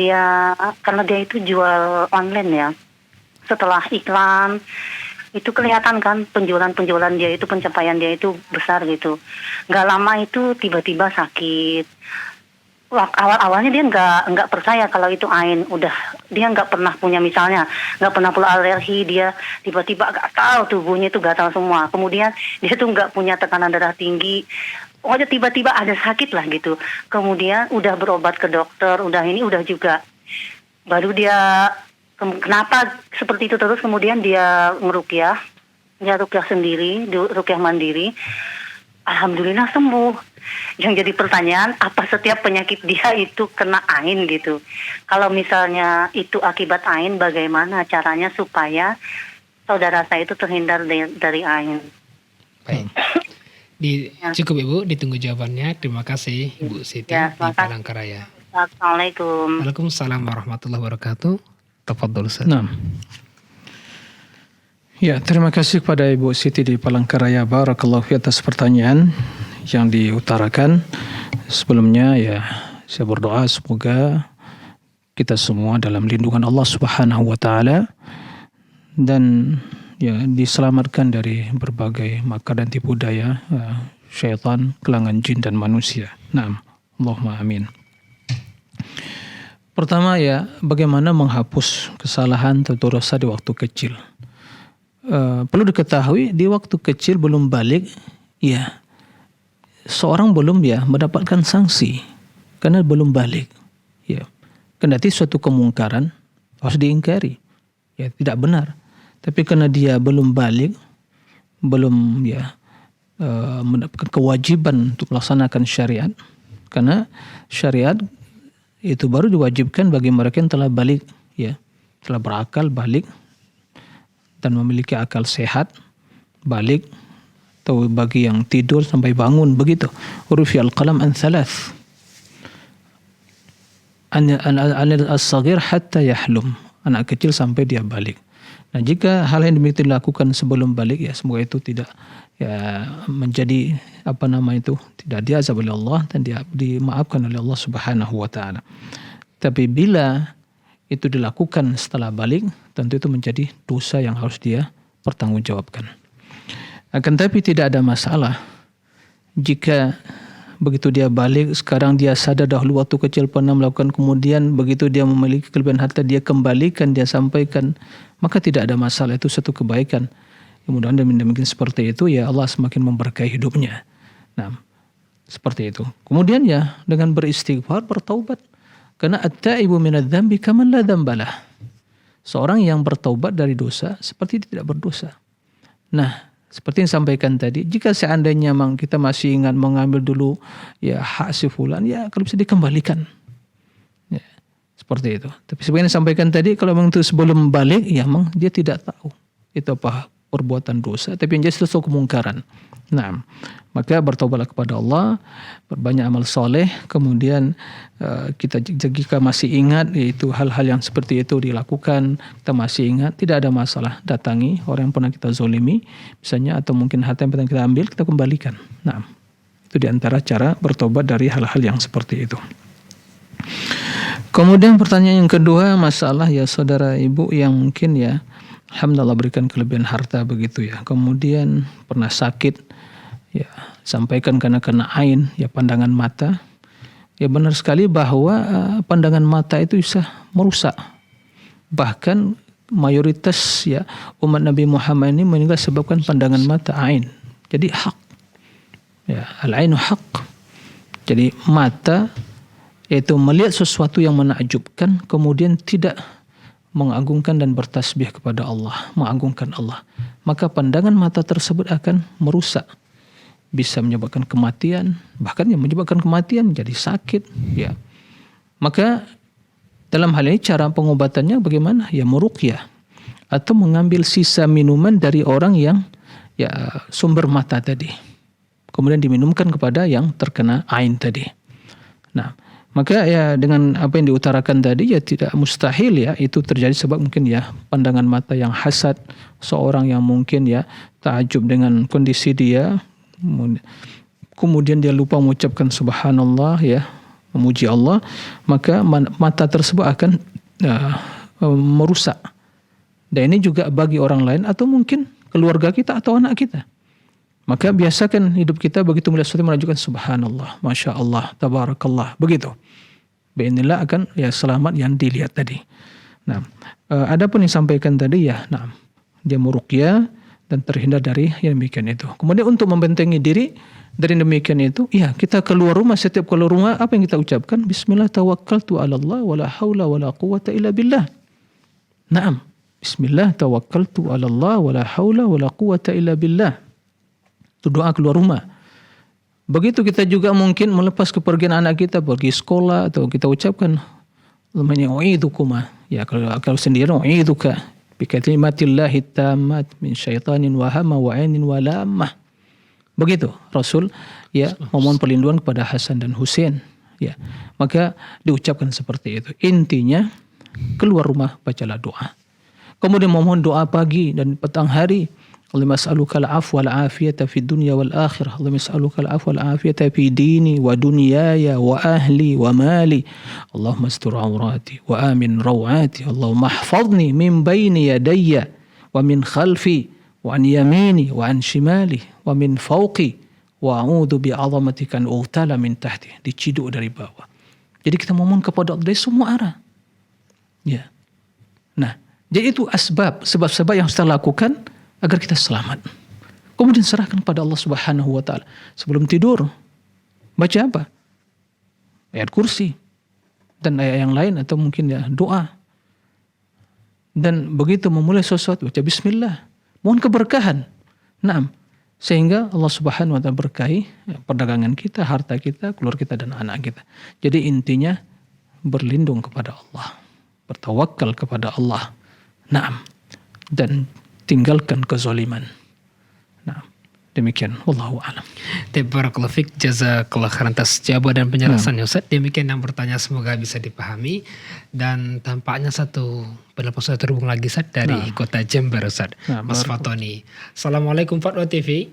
karena dia itu jual online ya, setelah iklan itu kelihatan kan penjualan dia itu, pencapaian dia itu besar gitu. Nggak lama itu tiba-tiba sakit. Awalnya dia nggak percaya kalau itu ain. Dia nggak pernah punya, misalnya nggak pernah punya alergi, dia tiba-tiba gatal, tubuhnya itu gatal semua. Kemudian dia tuh nggak punya tekanan darah tinggi. Pokoknya tiba-tiba ada sakit lah gitu. Kemudian udah berobat ke dokter, udah juga. Baru dia kenapa seperti itu terus, kemudian dia ngeruqyah sendiri, ruqyah mandiri. Alhamdulillah sembuh. Yang jadi pertanyaan, apa setiap penyakit dia itu kena ain gitu? Kalau misalnya itu akibat ain, bagaimana caranya supaya saudara saya itu terhindar dari ain? Baik. Cukup Ibu, ditunggu jawabannya. Terima kasih Ibu Siti di Palangkaraya. Assalamualaikum. Waalaikumsalam warahmatullahi wabarakatuh. Tafadhol Ustaz. Nah. Ya, terima kasih kepada Ibu Siti di Palangkaraya. Barakallahu fi atas pertanyaan yang diutarakan. Sebelumnya ya saya berdoa semoga kita semua dalam lindungan Allah Subhanahu wa taala dan ya diselamatkan dari berbagai makar dan tipu daya syaitan, kelangan jin dan manusia. Naam, Allahumma amin. Pertama ya, bagaimana menghapus kesalahan atau dosa di waktu kecil. Perlu diketahui di waktu kecil belum balik ya, seorang belum ya mendapatkan sanksi karena belum balik ya. Kendati suatu kemungkaran harus diingkari ya, tidak benar, tapi karena dia belum balik, belum ya mendapatkan kewajiban untuk melaksanakan syariat, karena syariat itu baru diwajibkan bagi mereka yang telah balik ya, telah berakal balik dan memiliki akal sehat balik, atau bagi yang tidur sampai bangun begitu. Rufi'al qalam an thalath. An as-saghir hatta yahlum. Anak kecil sampai dia balik. Nah, jika hal yang demikian dilakukan sebelum balik, ya semoga itu tidak ya menjadi tidak diazab oleh Allah dan dimaafkan oleh Allah Subhanahu wa taala. Tapi bila itu dilakukan setelah balik, tentu itu menjadi dosa yang harus dia pertanggungjawabkan. Akan tapi tidak ada masalah jika begitu dia balik, sekarang dia sadar dahulu waktu kecil pernah melakukan, kemudian begitu dia memiliki kelebihan harta, dia kembalikan, dia sampaikan, maka tidak ada masalah, itu satu kebaikan. Mudah-mudahan demikian seperti itu, ya Allah semakin memberkahi hidupnya. Nah, seperti itu. Kemudian ya dengan beristighfar, bertaubat. Karena at-taibu minadz-dzambi kaman la dzambalah. Seorang yang bertaubat dari dosa seperti tidak berdosa. Nah, seperti yang disampaikan tadi, jika seandainya memang kita masih ingat mengambil dulu ya hak si fulan, ya kalau bisa dikembalikan. Ya, seperti itu. Tapi seperti yang disampaikan tadi, kalau memang itu sebelum balik, ya memang dia tidak tahu itu apa perbuatan dosa, tapi yang jelas itu kemungkaran. Nah, maka bertobatlah kepada Allah, berbanyak amal soleh, kemudian kita jika masih ingat yaitu hal-hal yang seperti itu dilakukan, kita masih ingat, tidak ada masalah, datangi orang yang pernah kita zolimi misalnya, atau mungkin harta yang pernah kita ambil, kita kembalikan. Nah, itu diantara cara bertobat dari hal-hal yang seperti itu. Kemudian pertanyaan yang kedua, masalah ya saudara ibu yang mungkin ya alhamdulillah berikan kelebihan harta begitu ya, kemudian pernah sakit, ya sampaikan karena kena ain, ya pandangan mata. Ya benar sekali bahwa pandangan mata itu bisa merusak. Bahkan mayoritas ya umat Nabi Muhammad ini meninggal sebabkan pandangan mata ain. Jadi hak. Ya, al-ainu hak. Jadi mata yaitu melihat sesuatu yang menakjubkan, kemudian tidak mengagungkan dan bertasbih kepada Allah, mengagungkan Allah. Maka pandangan mata tersebut akan merusak. Bisa menyebabkan kematian, bahkan yang menyebabkan kematian jadi sakit, ya. Maka dalam hal ini cara pengobatannya bagaimana? Ya meruqyah atau mengambil sisa minuman dari orang yang ya sumber mata tadi, kemudian diminumkan kepada yang terkena ain tadi. Nah, maka ya dengan apa yang diutarakan tadi ya tidak mustahil ya itu terjadi sebab mungkin ya pandangan mata yang hasad, seorang yang mungkin ya takjub dengan kondisi dia, kemudian dia lupa mengucapkan subhanallah ya, memuji Allah, maka mata tersebut akan merusak. Dan ini juga bagi orang lain atau mungkin keluarga kita atau anak kita. Maka biasakan hidup kita begitu melihat sesuatu menunjukkan subhanallah, masya Allah, tabarakallah, begitu. Bi'inillah akan ya selamat yang dilihat tadi. Nah, adapun yang disampaikan tadi ya, nah dia meruqyah dan terhindar dari yang demikian itu. Kemudian untuk membentengi diri dari demikian itu, ya kita keluar rumah, setiap keluar rumah apa yang kita ucapkan? Bismillah tawakkaltu 'ala Allah wala haula wala quwwata illa billah. Naam. Bismillah tawakkaltu 'ala Allah wala haula wala quwwata illa billah. Itu doa keluar rumah. Begitu kita juga mungkin melepas kepergian anak kita pergi sekolah, atau kita ucapkan namanya u'idukuma. Ya kalau sendiri u'iduka bikalimatillahit tammat min syaitanin wahama wa ainin wa lamah. Begitu Rasul ya memohon perlindungan kepada Hasan dan Husain, ya. Maka diucapkan seperti itu. Intinya keluar rumah bacalah doa. Kemudian memohon doa pagi dan petang hari. Allahumma as'aluka al-'afwa wal 'afiyata fid dunya wal akhirah. Allahumma as'aluka al-'afwa wal 'afiyata fi dini wa dunyaya wa ahli wa mali. Allahumma astur 'aurati wa amin rawati. Allahumma ihfazni min bayni yadayya wa min khalfi wa an yamini wa an shimali wa min fawqi wa a'udzu bi 'azamatika an ughtala min tahti. Diciduk dari bawah. Jadi kita memohon kepada Allah dari semua arah. Ya. Nah, jadi itu sebab-sebab yang kita lakukan agar kita selamat. Kemudian serahkan pada Allah Subhanahu wa taala. Sebelum tidur baca apa? Ayat kursi dan ayat yang lain atau mungkin ya doa. Dan begitu memulai sesuatu baca bismillah. Mohon keberkahan. Naam. Sehingga Allah Subhanahu wa taala berkahi perdagangan kita, harta kita, keluarga kita dan anak kita. Jadi intinya berlindung kepada Allah. Bertawakal kepada Allah. Naam. Dan tinggalkan kezaliman. Nah, demikian. Wallahu a'lam. Barakallahu fiik, jazakallah khairan atas jawaban dan penjelasannya Ustaz. Demikian yang bertanya semoga bisa dipahami. Dan tampaknya satu Penelpon sudah terhubung lagi Ustaz dari kota Jember Ustaz. Mas Fatoni. Assalamualaikum Fatwa TV.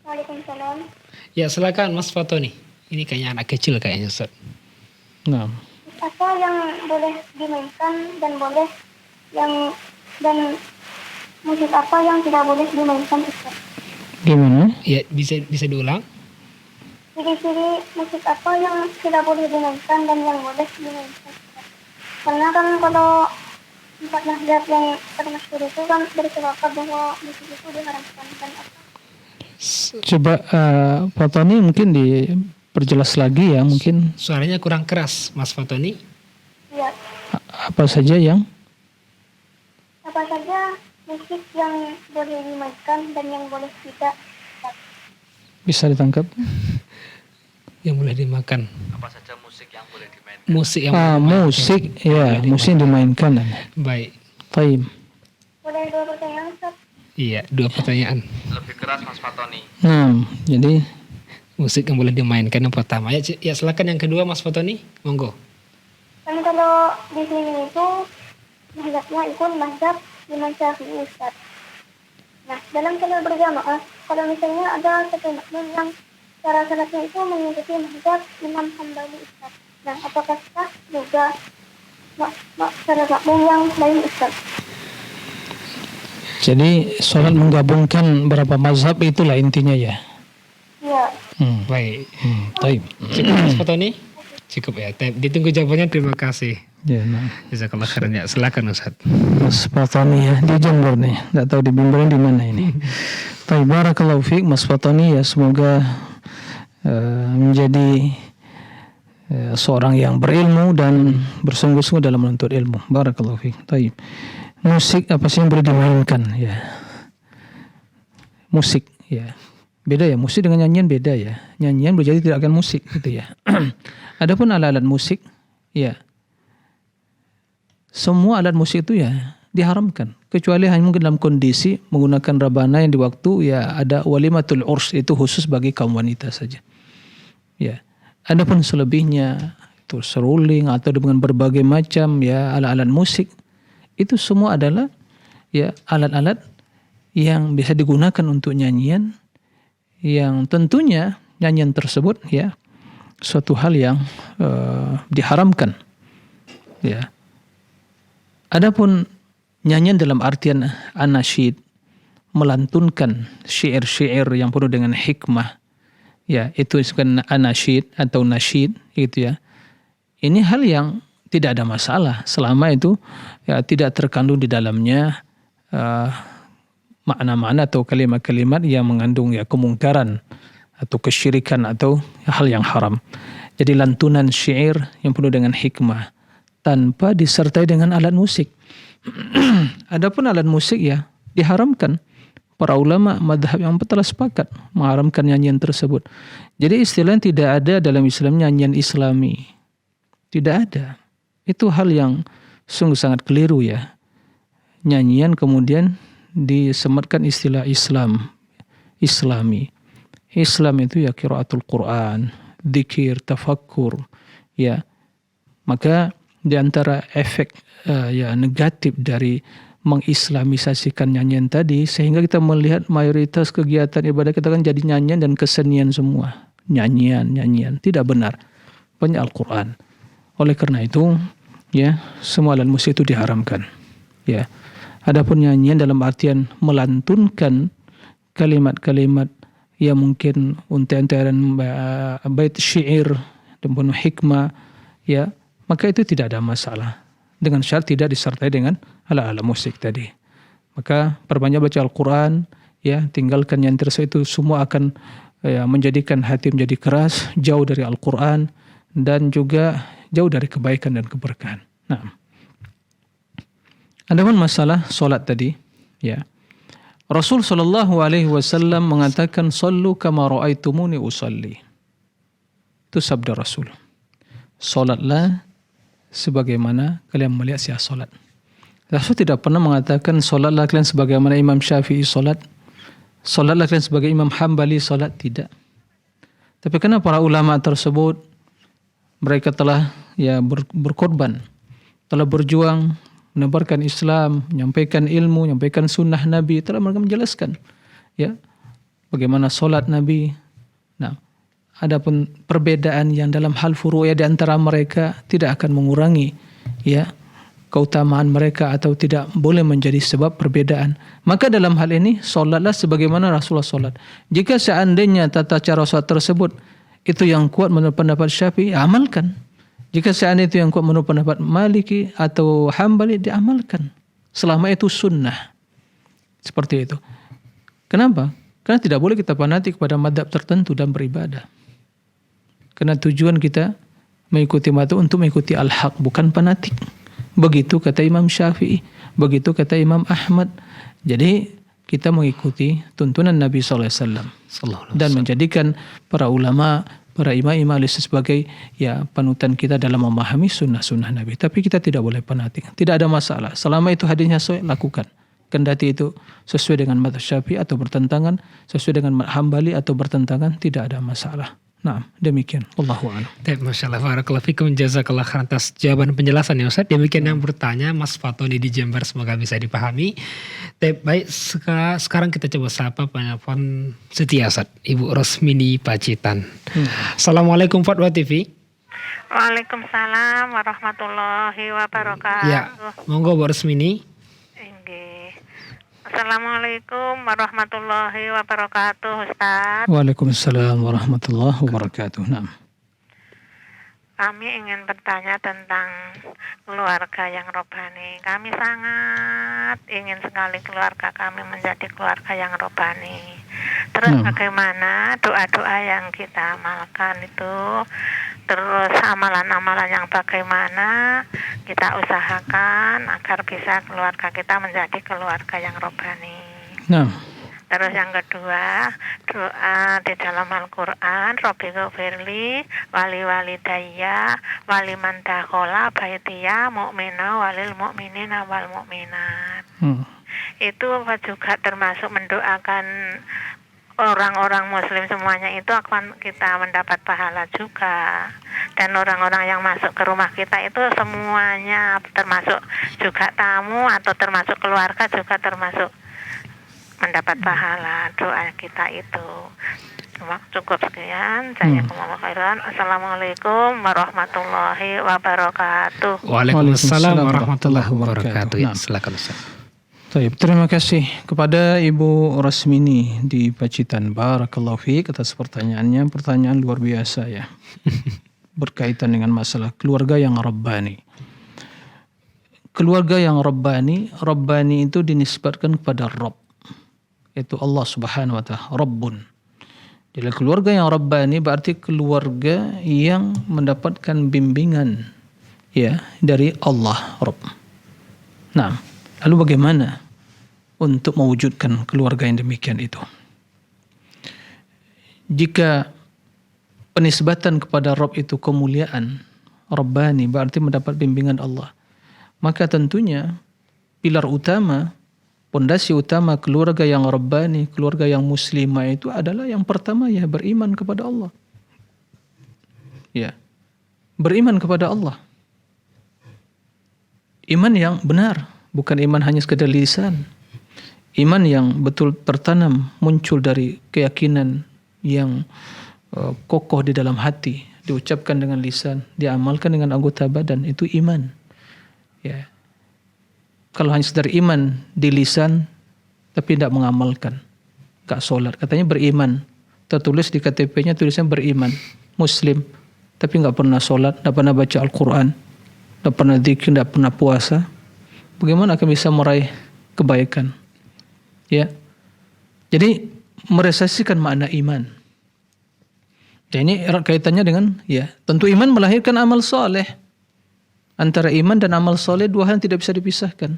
Waalaikumsalam. Ya silakan Mas Fatoni. Ini kayaknya anak kecil kayaknya Ustaz. Nah, Apa yang boleh dimainkan dan musik apa yang tidak boleh dimainkan Ustaz? gimana? Ya bisa diulang. Ciri-ciri musik apa yang tidak boleh dimainkan dan yang boleh dimainkan Ustaz? Karena kan kalau empat mazhab yang termasyhur itu kan bersepakat bahwa musik itu diharamkan dan apa? Coba Pak Tony mungkin diperjelas lagi ya, mungkin Suaranya kurang keras Mas Fatoni. Ya, apa saja yang apa saja musik yang boleh dimainkan dan yang boleh tidak. bisa ditangkap? Yang boleh dimakan. Apa saja musik yang boleh dimainkan? Musik yang boleh dimakan. Musik, ya, musik dimainkan. Baik. Taib. Boleh dua pertanyaan Ustaz? Iya, 2 pertanyaan. Lebih keras Mas Fatoni. Nah, jadi Musik yang boleh dimainkan yang pertama. Ya silakan yang kedua Mas Fatoni. Monggo. Kan kalau di sini itu mazhabnya ikut mazhab Imam Syafi'i Ustaz. Nah, dalam salat berjamaah, kalau misalnya ada satu makmum yang cara salatnya itu mengikuti mazhab Imam Hambali Ustaz. Nah, apakah sah juga cara makmum yang lain Ustaz? jadi sholat menggabungkan berapa mazhab itulah intinya ya. Iya. Baik. Taib. Cukup Mas Fatoni? Cukup ya. Ditunggu jawabannya. Terima kasih. Ya, nah. Jazakallah khairan ya. Silakan Ustaz. Mas Fatoni ya, di Jember nih. Nggak tahu di Bimbang di mana ini. Taib, barakallahu fiik Mas Fatoni ya, semoga menjadi seorang yang berilmu dan bersungguh-sungguh dalam menuntut ilmu. Barakallahu fiik. Taib. Musik apa sih yang boleh dimainkan ya? Musik ya. Beda ya, musik dengan nyanyian beda ya. Nyanyian boleh jadi tidak akan musik gitu ya. Adapun alat-alat musik ya. Semua alat musik itu ya diharamkan, kecuali hanya mungkin dalam kondisi menggunakan rabana yang di waktu ya ada walimatul urs, itu khusus bagi kaum wanita saja. Ya. Adapun selebihnya itu seruling atau dengan berbagai macam ya alat-alat musik, itu semua adalah ya alat-alat yang bisa digunakan untuk nyanyian, yang tentunya nyanyian tersebut ya suatu hal yang diharamkan. Ya. Adapun nyanyian dalam artian anasyid, melantunkan syair-syair yang penuh dengan hikmah, ya itu disebut anasyid atau nasyid gitu ya. Ini hal yang tidak ada masalah selama itu ya tidak terkandung di dalamnya makna-makna atau kalimat-kalimat yang mengandung ya kemungkaran atau kesyirikan atau hal yang haram. Jadi lantunan syair yang penuh dengan hikmah tanpa disertai dengan alat musik. Adapun alat musik ya diharamkan. Para ulama madhab yang telah sepakat mengharamkan nyanyian tersebut. Jadi istilahnya tidak ada dalam Islam nyanyian Islami. Tidak ada. Itu hal yang sungguh sangat keliru ya. Nyanyian kemudian disematkan istilah Islam, Islami. Islam itu ya qiraatul Quran, dzikir, tafakkur, ya. Maka di antara efek ya negatif dari mengislamisasikan nyanyian tadi, sehingga kita melihat mayoritas kegiatan ibadah kita kan jadi nyanyian dan kesenian semua. Nyanyian, tidak benar. Banyak Al-Quran. Oleh karena itu, ya, semua alat musik itu diharamkan. Ya. Adapun nyanyian dalam artian melantunkan kalimat-kalimat yang mungkin unta-untaan bait syair dan penuh hikmah, ya, maka itu tidak ada masalah. Dengan syarat tidak disertai dengan alat-alat musik tadi. Maka perbanyak baca Al-Quran, ya, tinggalkan yang tersebut, itu semua akan ya, menjadikan hati menjadi keras, jauh dari Al-Quran, dan juga jauh dari kebaikan dan keberkahan. Nah, adapun masalah solat tadi, ya, Rasul SAW mengatakan, "Sallu kama ra'aitumuni usalli." Itu sabda Rasul. Solatlah sebagaimana kalian melihat saya solat. Rasul tidak pernah mengatakan solatlah kalian sebagaimana Imam Syafi'i solat, solatlah kalian sebagai Imam Hambali solat, tidak. Tapi karena para ulama tersebut mereka telah ya berkorban, telah berjuang menebarkan Islam, menyampaikan ilmu, menyampaikan sunnah Nabi, telah mereka menjelaskan ya bagaimana solat Nabi. Nah, adapun perbedaan yang dalam hal furu'iyah di antara mereka tidak akan mengurangi ya keutamaan mereka atau tidak boleh menjadi sebab perbedaan. Maka dalam hal ini solatlah sebagaimana Rasulullah solat. Jika seandainya tata cara solat tersebut itu yang kuat menurut pendapat Syafi'i, amalkan. Jika seandainya itu yang kuat menurut pendapat Maliki atau Hambali, diamalkan. Selama itu sunnah. Seperti itu. Kenapa? Karena tidak boleh kita fanatik pada madhab tertentu dan beribadah. Karena tujuan kita mengikuti madhab untuk mengikuti al-haq, bukan fanatik. Begitu kata Imam Syafi'i, begitu kata Imam Ahmad. Jadi kita mengikuti tuntunan Nabi SAW dan menjadikan para ulama, para imam-imam sebagai ya panutan kita dalam memahami sunnah-sunnah Nabi. Tapi kita tidak boleh fanatik, tidak ada masalah. Selama itu hadisnya sesuai, lakukan. Kendati itu sesuai dengan mazhab Syafi'i atau bertentangan, sesuai dengan mazhab Hambali atau bertentangan, tidak ada masalah. Nah, demikian. Wallahu a'lam. Masya Allah, barakallahu fikum, jazakallah khairan atas jawaban penjelasan ya Ustaz. Demikian yang bertanya Mas Fatoni di Jember, semoga bisa dipahami. Baik, sekarang kita coba sapa penelpon setia Ustaz, Ibu Rosmini Pacitan. Assalamualaikum Fatwa TV. Waalaikumsalam warahmatullahi wabarakatuh. Ya, monggo Bu Rosmini. Assalamualaikum warahmatullahi wabarakatuh, Ustaz. Waalaikumsalam warahmatullahi wabarakatuh. Nah. Kami ingin bertanya tentang keluarga yang robbani. Kami sangat ingin sekali keluarga kami menjadi keluarga yang robbani. Terus bagaimana doa-doa yang kita amalkan itu, terus amalan-amalan yang bagaimana kita usahakan agar bisa keluarga kita menjadi keluarga yang robbani. Nah. Terus yang kedua, doa di dalam Al-Quran, Robbi ghafirli wali walidayya wali man dakhala baitiya mu'mina walil mu'minina wal mu'minat. Itu juga termasuk mendoakan orang-orang muslim semuanya, itu akan kita mendapat pahala juga. Dan orang-orang yang masuk ke rumah kita itu semuanya termasuk juga tamu atau termasuk keluarga, juga termasuk mendapat pahala doa kita itu. Cukup sekian. Saya khairan. Assalamualaikum warahmatullahi wabarakatuh. Waalaikumsalam warahmatullahi wabarakatuh. Ya, silakan Ustaz. Baik, terima kasih kepada Ibu Rasmini di Pacitan. Barakallahu fiik atas pertanyaannya. Pertanyaan luar biasa ya. Berkaitan dengan masalah keluarga yang rabbani. Keluarga yang rabbani itu dinisbatkan kepada Rabb, yaitu Allah Subhanahu wa taala, Rabbun. Jadi keluarga yang rabbani berarti keluarga yang mendapatkan bimbingan ya dari Allah Rabb. Nah, lalu bagaimana untuk mewujudkan keluarga yang demikian itu? Jika penisbatan kepada Rabb itu kemuliaan, Rabbani berarti mendapat bimbingan Allah, maka tentunya pilar utama, pondasi utama keluarga yang Rabbani, keluarga yang muslimah itu adalah yang pertama ya beriman kepada Allah. Ya, beriman kepada Allah. Iman yang benar, bukan iman hanya sekedar lisan. Iman yang betul tertanam, muncul dari keyakinan yang kokoh di dalam hati, diucapkan dengan lisan, diamalkan dengan anggota badan, itu iman. Ya. Kalau hanya sekedar iman di lisan tapi tidak mengamalkan, gak sholat, katanya beriman, tertulis di KTP-nya tulisan beriman, muslim, tapi gak pernah sholat, gak pernah baca Al-Quran, gak pernah dzikir, gak pernah puasa, bagaimana akan bisa meraih kebaikan? Ya, jadi merealisasikan makna iman. Dan ini erat kaitannya dengan ya, tentu iman melahirkan amal soleh. Antara iman dan amal soleh dua hal yang tidak bisa dipisahkan.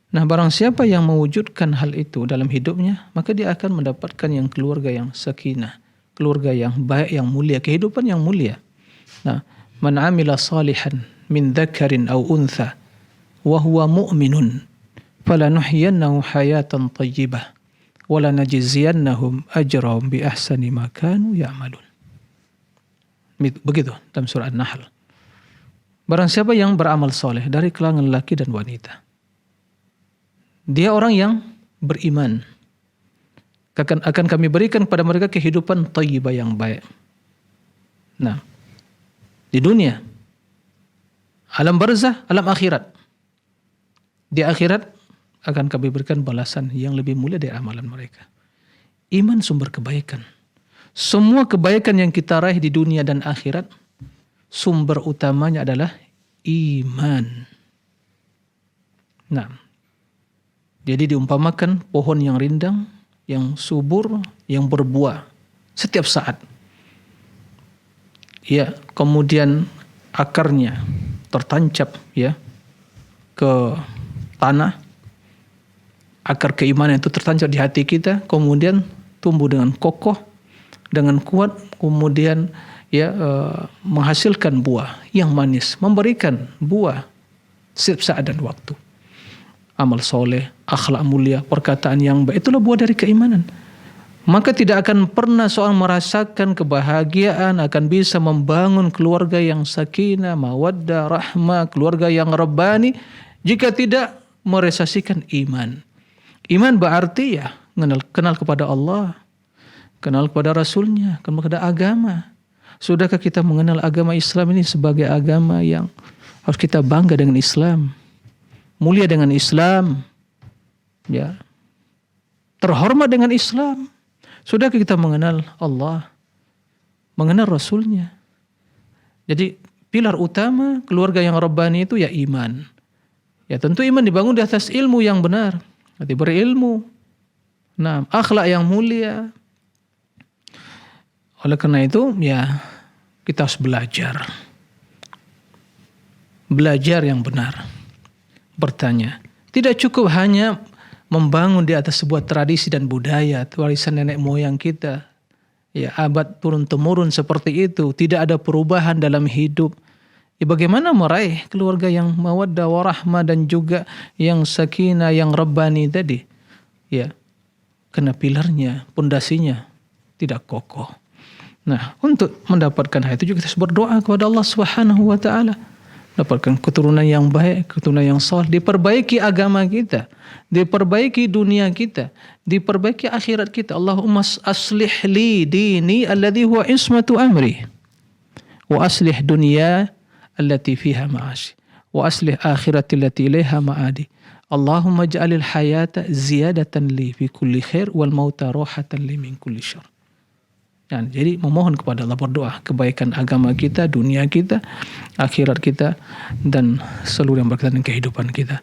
Nah, barang siapa yang mewujudkan hal itu dalam hidupnya, maka dia akan mendapatkan yang keluarga yang sakinah, keluarga yang baik, yang mulia, kehidupan yang mulia. Nah, man amila salihan min dzakarin aw untha wa huwa mu'minun falanuhyiyannahu hayatan thayyibah wa lanajziyannahum ajrahum bi ahsani ma kanu ya'malun. Begitu dalam surah An-Nahl. Barang siapa yang beramal soleh dari kalangan laki dan wanita, dia orang yang beriman. Akan kami berikan kepada mereka kehidupan thayyibah yang baik. Nah, di dunia, alam barzah, alam akhirat. Di akhirat akan kami berikan balasan yang lebih mulia dari amalan mereka. Iman sumber kebaikan. Semua kebaikan yang kita raih di dunia dan akhirat, sumber utamanya adalah iman. Nah, jadi diumpamakan pohon yang rindang, yang subur, yang berbuah setiap saat. Ya, kemudian akarnya tertancap ya ke tanah. Akar keimanan itu tertancap di hati kita, kemudian tumbuh dengan kokoh, dengan kuat, kemudian menghasilkan buah yang manis, memberikan buah setiap saat dan waktu. Amal soleh, akhlak mulia, perkataan yang baik, itulah buah dari keimanan. Maka tidak akan pernah seorang merasakan kebahagiaan, akan bisa membangun keluarga yang sakinah, mawaddah, rahmah, keluarga yang rabbani, jika tidak merealisasikan iman. Iman berarti ya kenal kepada Allah, kenal kepada Rasulnya, kenal kepada agama. Sudahkah kita mengenal agama Islam ini sebagai agama yang harus kita bangga dengan Islam, mulia dengan Islam, ya, terhormat dengan Islam? Sudahkah kita mengenal Allah, mengenal Rasulnya? Jadi pilar utama keluarga yang rabbani itu ya iman. Ya tentu iman dibangun di atas ilmu yang benar, berarti berilmu. Nah, akhlak yang mulia. Oleh karena itu ya kita harus belajar. Belajar yang benar. Bertanya. Tidak cukup hanya membangun di atas sebuah tradisi dan budaya, warisan nenek moyang kita. Ya, abad turun-temurun seperti itu, tidak ada perubahan dalam hidup. Ya, bagaimana meraih keluarga yang mawaddah warahmah dan juga yang sakinah, yang rabbani tadi? Ya, karena pilarnya, pondasinya tidak kokoh. Nah, untuk mendapatkan hal itu juga kita harus berdoa kepada Allah Subhanahu wa taala. Dapatkan keturunan yang baik, keturunan yang saleh, diperbaiki agama kita, diperbaiki dunia kita, diperbaiki akhirat kita. Allahumma aslih li dini alladhi huwa ismatu amri wa aslih dunya allati fiha ma'ashi wa aslih akhirati allati ilaiha ma'adi. Allahumma ja'alil hayata ziyadatan li fi kulli khair wal mauta rohatan li min kulli syarr. Jadi memohon kepada Allah, berdoa kebaikan agama kita, dunia kita, akhirat kita, dan seluruh yang berkaitan dengan kehidupan kita.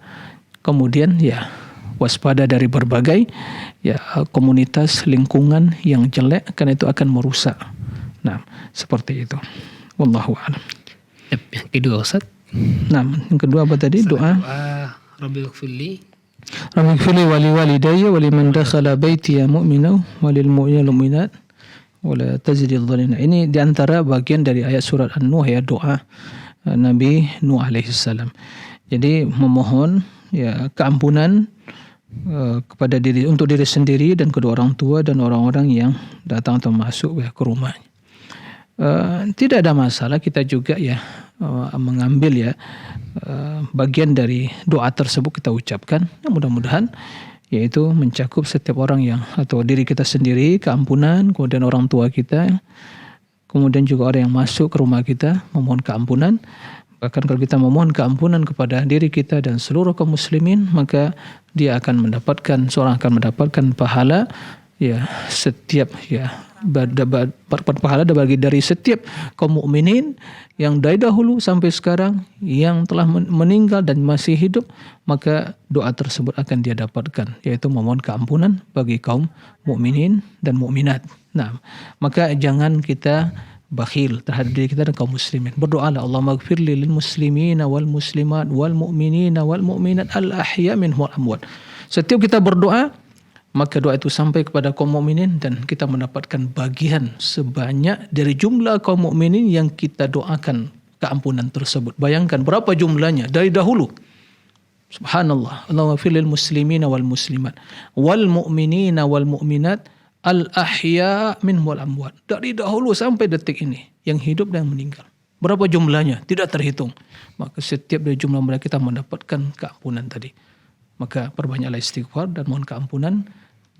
Kemudian ya waspada dari berbagai ya komunitas lingkungan yang jelek, karena itu akan merusak. Nah, seperti itu. Wallahu a'lam. Yang kedua Ustaz. Nah, yang kedua apa tadi? Doa Rabbil ighfirli wali walidayya wa liman dakhala baitiya mu'minan walil mu'minina wal mu'minat wala tazidil dhalina. Ini diantara bagian dari ayat surat An-Nuh ya, doa Nabi Nuh alaihi salam. Jadi memohon ya keampunan kepada untuk diri sendiri dan kedua orang tua dan orang-orang yang datang atau masuk ya ke rumahnya. Tidak ada masalah kita juga ya mengambil ya bagian dari doa tersebut kita ucapkan. Mudah-mudahan yaitu mencakup setiap orang yang atau diri kita sendiri, keampunan, kemudian orang tua kita, kemudian juga orang yang masuk ke rumah kita memohon keampunan. Bahkan kalau kita memohon keampunan kepada diri kita dan seluruh kaum muslimin, maka seorang akan mendapatkan pahala ya setiap ya pahala bagi dari setiap kaum mukminin yang dari dahulu sampai sekarang yang telah meninggal dan masih hidup, maka doa tersebut akan dia dapatkan, yaitu memohon keampunan bagi kaum mukminin dan mukminat. Nah, maka jangan kita bakhil terhadap diri kita dan kaum muslimin. Berdoalah, Allahumma ighfirli lil muslimina wal muslimat wal mu'minina wal mu'minat al ahya minhum wal amwat. Setiap kita berdoa, maka doa itu sampai kepada kaum mukminin dan kita mendapatkan bagian sebanyak dari jumlah kaum mukminin yang kita doakan keampunan tersebut. Bayangkan berapa jumlahnya dari dahulu. Subhanallah. Allahumma fil lil muslimina wal muslimat wal mu'minina wal mu'minat al ahya minhum wal amwat. Dari dahulu sampai detik ini, yang hidup dan meninggal. Berapa jumlahnya? Tidak terhitung. Maka setiap dari jumlah mereka kita mendapatkan keampunan tadi. Maka perbanyaklah istighfar dan mohon keampunan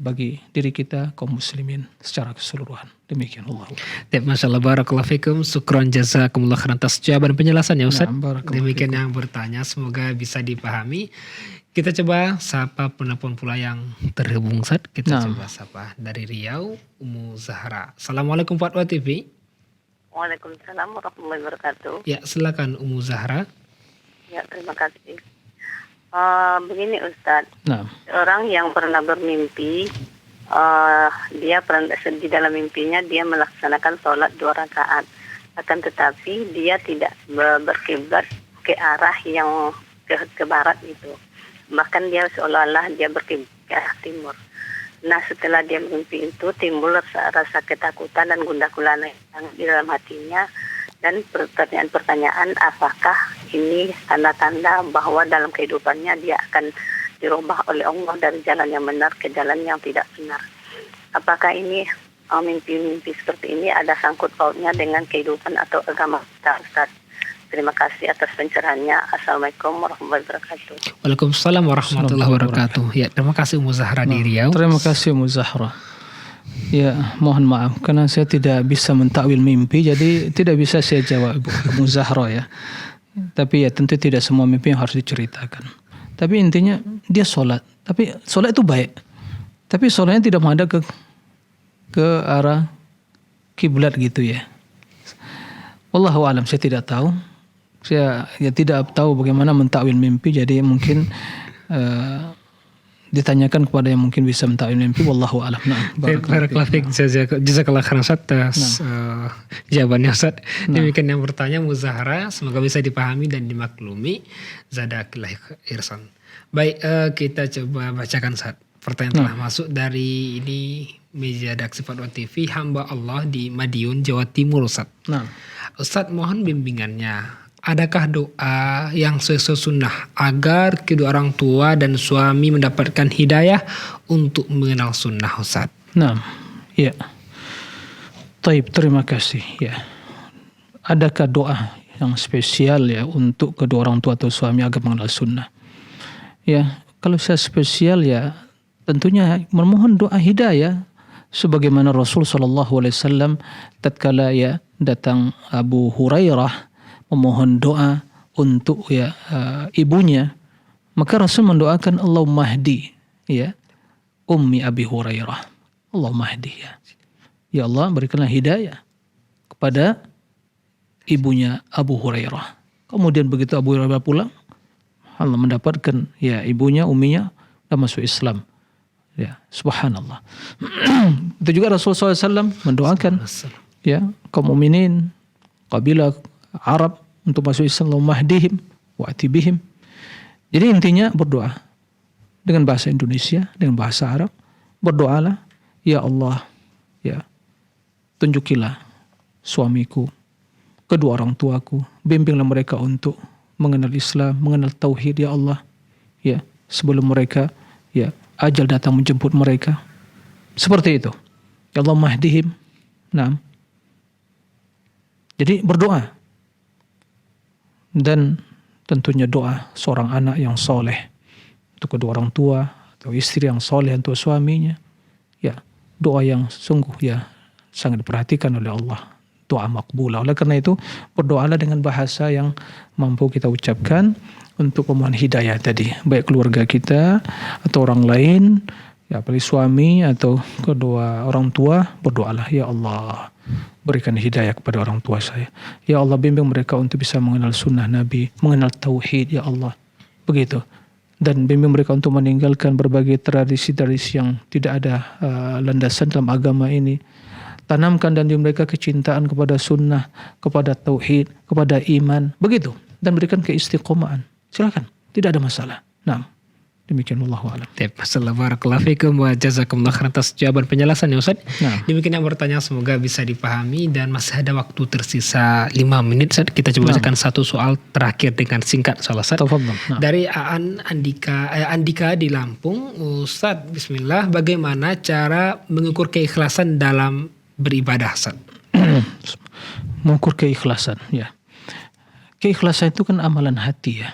bagi diri kita kaum muslimin secara keseluruhan. Demikian Allah. Masya Allah, barakallahu fikum, syukron jazakumullah khairan atas jawaban penjelasannya Ustaz. Nah, barakallahu Demikian fikum. yang bertanya, semoga bisa dipahami. Kita coba sapa penelpon pula yang terhubung Ustaz. Kita Nah. coba sapa dari Riau, Ummu Zahra. Assalamualaikum Fatwa TV. Waalaikumsalam warahmatullahi wabarakatuh. Ya, silakan Ummu Zahra. Ya, terima kasih. Begini Ustadz, Nah, orang yang pernah bermimpi, dia pernah di dalam mimpinya dia melaksanakan sholat 2 rakaat, akan tetapi dia tidak berkiblat ke arah yang ke barat itu, bahkan dia seolah-olah dia berkiblat ke arah timur. Nah, setelah dia mimpi itu timbul rasa ketakutan dan gundah gulana di dalam hatinya. Dan pertanyaan apakah ini tanda-tanda bahwa dalam kehidupannya dia akan dirubah oleh Allah dari jalan yang benar ke jalan yang tidak benar. Apakah ini mimpi-mimpi seperti ini ada sangkut pautnya dengan kehidupan atau agama kita, Ustaz? Terima kasih atas pencerahannya. Assalamualaikum warahmatullahi wabarakatuh. Waalaikumsalam warahmatullahi wabarakatuh. Ya, terima kasih Ummu Zahra di Riau. terima kasih Ummu Zahra. Ya, mohon maaf karena saya tidak bisa mentakwil mimpi, jadi tidak bisa saya jawab Ummu Zahra ya. Tapi ya tentu tidak semua mimpi yang harus diceritakan. Tapi intinya dia sholat, tapi sholat itu baik. Tapi sholatnya tidak menghadap ke arah kiblat gitu ya. Wallahu alam, saya tidak tahu. Saya ya tidak tahu bagaimana mentakwil mimpi, jadi mungkin ditanyakan kepada yang mungkin bisa mentakwil mimpi. Wallahu alam. Nah, Barakallahu fiik, jazakallah khairan Ustaz atas jawabannya Ustaz. Demikian yang bertanya Ummu Zahra, semoga bisa dipahami dan dimaklumi. Zadakallahu irsan. Baik, kita coba bacakan Ustaz. Pertanyaan telah masuk dari ini meja Daksi Fatwa TV, hamba Allah di Madiun, Jawa Timur Ustaz. Nah, Ustaz mohon bimbingannya. Adakah doa yang sesuai sunnah agar kedua orang tua dan suami mendapatkan hidayah untuk mengenal sunnah Ustaz? nah, ya. Taib, terima kasih ya. Adakah doa yang spesial ya untuk kedua orang tua atau suami agar mengenal sunnah? Ya, kalau saya spesial ya tentunya memohon doa hidayah sebagaimana Rasul SAW tatkala ya datang Abu Hurairah memohon doa untuk ya ibunya, maka Rasul mendoakan Allahumma hdi ya ummi Abi Hurairah. Allahumma hdi ya. Ya Allah, berikanlah hidayah kepada ibunya Abu Hurairah. Kemudian begitu Abu Hurairah pulang, Allah mendapatkan ya ibunya, umminya dan masuk Islam. Ya, subhanallah. Itu juga Rasulullah SAW mendoakan ya kaum mukminin, kabilah Arab untuk masuk Islam, Allahumma hdihim wa'ti bihim. Jadi intinya berdoa dengan bahasa Indonesia, dengan bahasa Arab. Berdoalah, ya Allah, ya tunjukilah suamiku, kedua orang tuaku, bimbinglah mereka untuk mengenal Islam, mengenal tauhid ya Allah. Ya, sebelum mereka ya ajal datang menjemput mereka. Seperti itu. Ya Allah mahdihim. Nah. Jadi berdoa. Dan tentunya doa seorang anak yang soleh untuk kedua orang tua atau istri yang soleh untuk suaminya. Ya, doa yang sungguh ya sangat diperhatikan oleh Allah. Doa makbulah. Oleh karena itu berdoalah dengan bahasa yang mampu kita ucapkan untuk memohon hidayah tadi, baik keluarga kita atau orang lain, ya apalagi suami atau kedua orang tua, berdoalah, ya Allah berikan hidayah kepada orang tua saya. Ya Allah bimbing mereka untuk bisa mengenal sunnah Nabi, mengenal tauhid, ya Allah. Begitu. Dan bimbing mereka untuk meninggalkan berbagai tradisi-tradisi yang tidak ada landasan dalam agama ini. Tanamkan dan di mereka kecintaan kepada sunnah, kepada tauhid, kepada iman. Begitu. Dan berikan keistiqomahan. Silakan, tidak ada masalah. Nah, demikian wallahu a'lam. Barakallahu fikum wa jazakumullah khairan atas jawaban penjelasan ya Ustaz. Nah. Demikian yang bertanya semoga bisa dipahami dan masih ada waktu tersisa 5 menit Ustaz. Kita coba bacakan satu soal terakhir dengan singkat soal Ustaz. Tafadhal. Nah. Dari Andika di Lampung, Ustaz bismillah, bagaimana cara mengukur keikhlasan dalam beribadah Ustaz? Mengukur keikhlasan ya. keikhlasan itu kan amalan hati ya.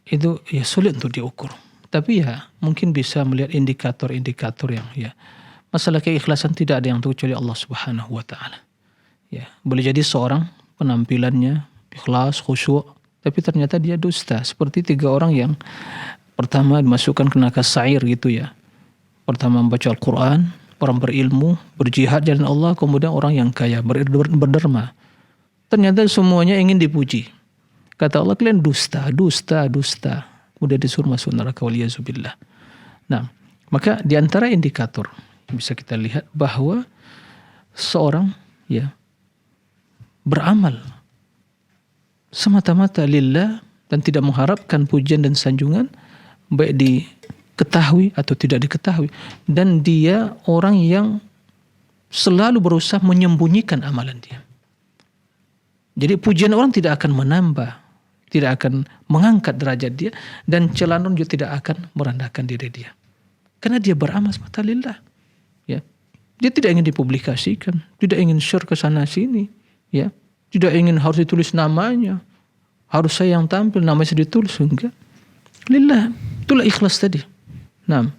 Itu ya sulit untuk diukur. Tapi ya mungkin bisa melihat indikator-indikator yang ya. Masalah keikhlasan tidak ada yang tahu kecuali Allah Subhanahu wa taala. Ya, boleh jadi seorang penampilannya ikhlas, khusyuk, tapi ternyata dia dusta. Seperti 3 orang yang pertama dimasukkan ke neraka sa'ir gitu ya. Pertama membaca Al-Quran, orang berilmu, berjihad jalan Allah, kemudian orang yang kaya, berderma. Ternyata semuanya ingin dipuji. Kata Allah, kalian dusta. Kemudian disuruh masuk neraka, waliyazubillah. Nah, maka di antara indikator bisa kita lihat bahwa seorang ya beramal semata-mata lillah dan tidak mengharapkan pujian dan sanjungan, baik diketahui atau tidak diketahui, dan dia orang yang selalu berusaha menyembunyikan amalan dia. Jadi pujian orang tidak akan menambah, tidak akan mengangkat derajat dia, dan celaan juga tidak akan merendahkan diri dia. Karena dia beramal semata lillah. Ya. Dia tidak ingin dipublikasikan, tidak ingin share ke sana sini, ya. Tidak ingin harus ditulis namanya, harus saya yang tampil, namanya ditulis, enggak. Lillah, itulah ikhlas tadi. Nah,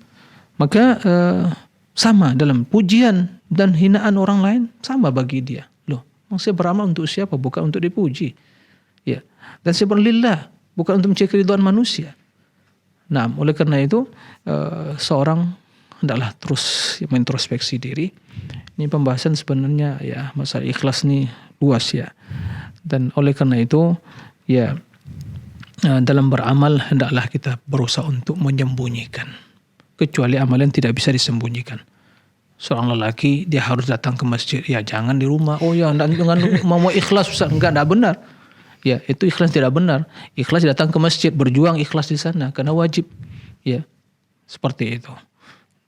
maka sama dalam pujian dan hinaan orang lain, sama bagi dia. Loh, saya beramal untuk siapa? Bukan untuk dipuji. Ya. Dan saya berlillah, bukan untuk mencari keridhaan manusia. Nah, oleh karena itu seorang hendaklah terus mengintrospeksi diri. Ini pembahasan sebenarnya ya masalah ikhlas ini luas ya. Dan oleh karena itu ya dalam beramal hendaklah kita berusaha untuk menyembunyikan. Kecuali amalan tidak bisa disembunyikan. Seorang lelaki dia harus datang ke masjid, ya jangan di rumah. Oh ya, dengan mau ikhlas Ustaz, enggak benar. Ya, itu ikhlas tidak benar. Ikhlas datang ke masjid, berjuang ikhlas di sana karena wajib. Ya. Seperti itu.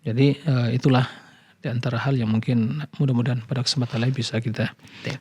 Jadi itulah di antara hal yang mungkin mudah-mudahan pada kesempatan lain bisa kita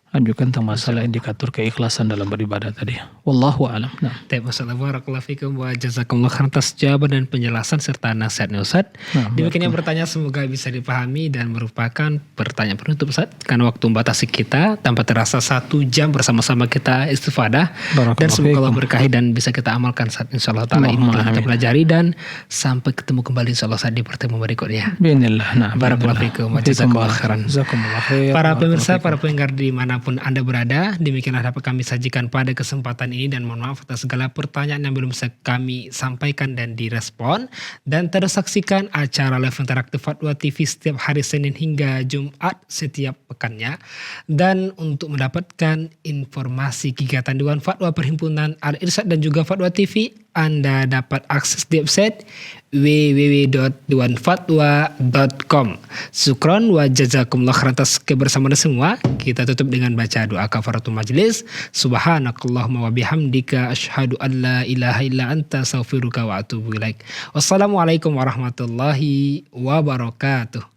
anjurkan tentang masalah indikator keikhlasan dalam beribadah tadi. Wallahu a'lam. Nah. Masalah barakallahu fikum wa jazakumullah khairan atas jawaban dan penjelasan serta nasihatnya Ustaz. Demikian yang bertanya semoga bisa dipahami dan merupakan pertanyaan penutup Ustaz. Karena waktu membatasi kita tanpa terasa 1 jam bersama-sama kita istifadah. Dan semoga Allah berkahi dan bisa kita amalkan saat insyaallah ta'ala ini kita pelajari dan sampai ketemu kembali insyaallah saat di pertemuan berikutnya. Bismillah. Nah, barakallahu fikum. Para pemirsa, para pendengar dimanapun Anda berada, demikianlah dapat kami sajikan pada kesempatan ini dan mohon maaf atas segala pertanyaan yang belum bisa kami sampaikan dan direspon. Dan terus saksikan acara live interaktif Fatwa TV setiap hari Senin hingga Jumat setiap pekannya. Dan untuk mendapatkan informasi kegiatan Dewan Fatwa Perhimpunan Al-Irsyad dan juga Fatwa TV, Anda dapat akses di website www.dewanfatwa.com. Syukron wa jazakumullah khairan atas kebersamaan semua. Kita tutup dengan baca doa kafaratul majlis. Subhanakallahumma wa bihamdika asyhadu an la ilaha illa anta astaghfiruka wa atubu ilaik. Wassalamualaikum warahmatullahi wabarakatuh.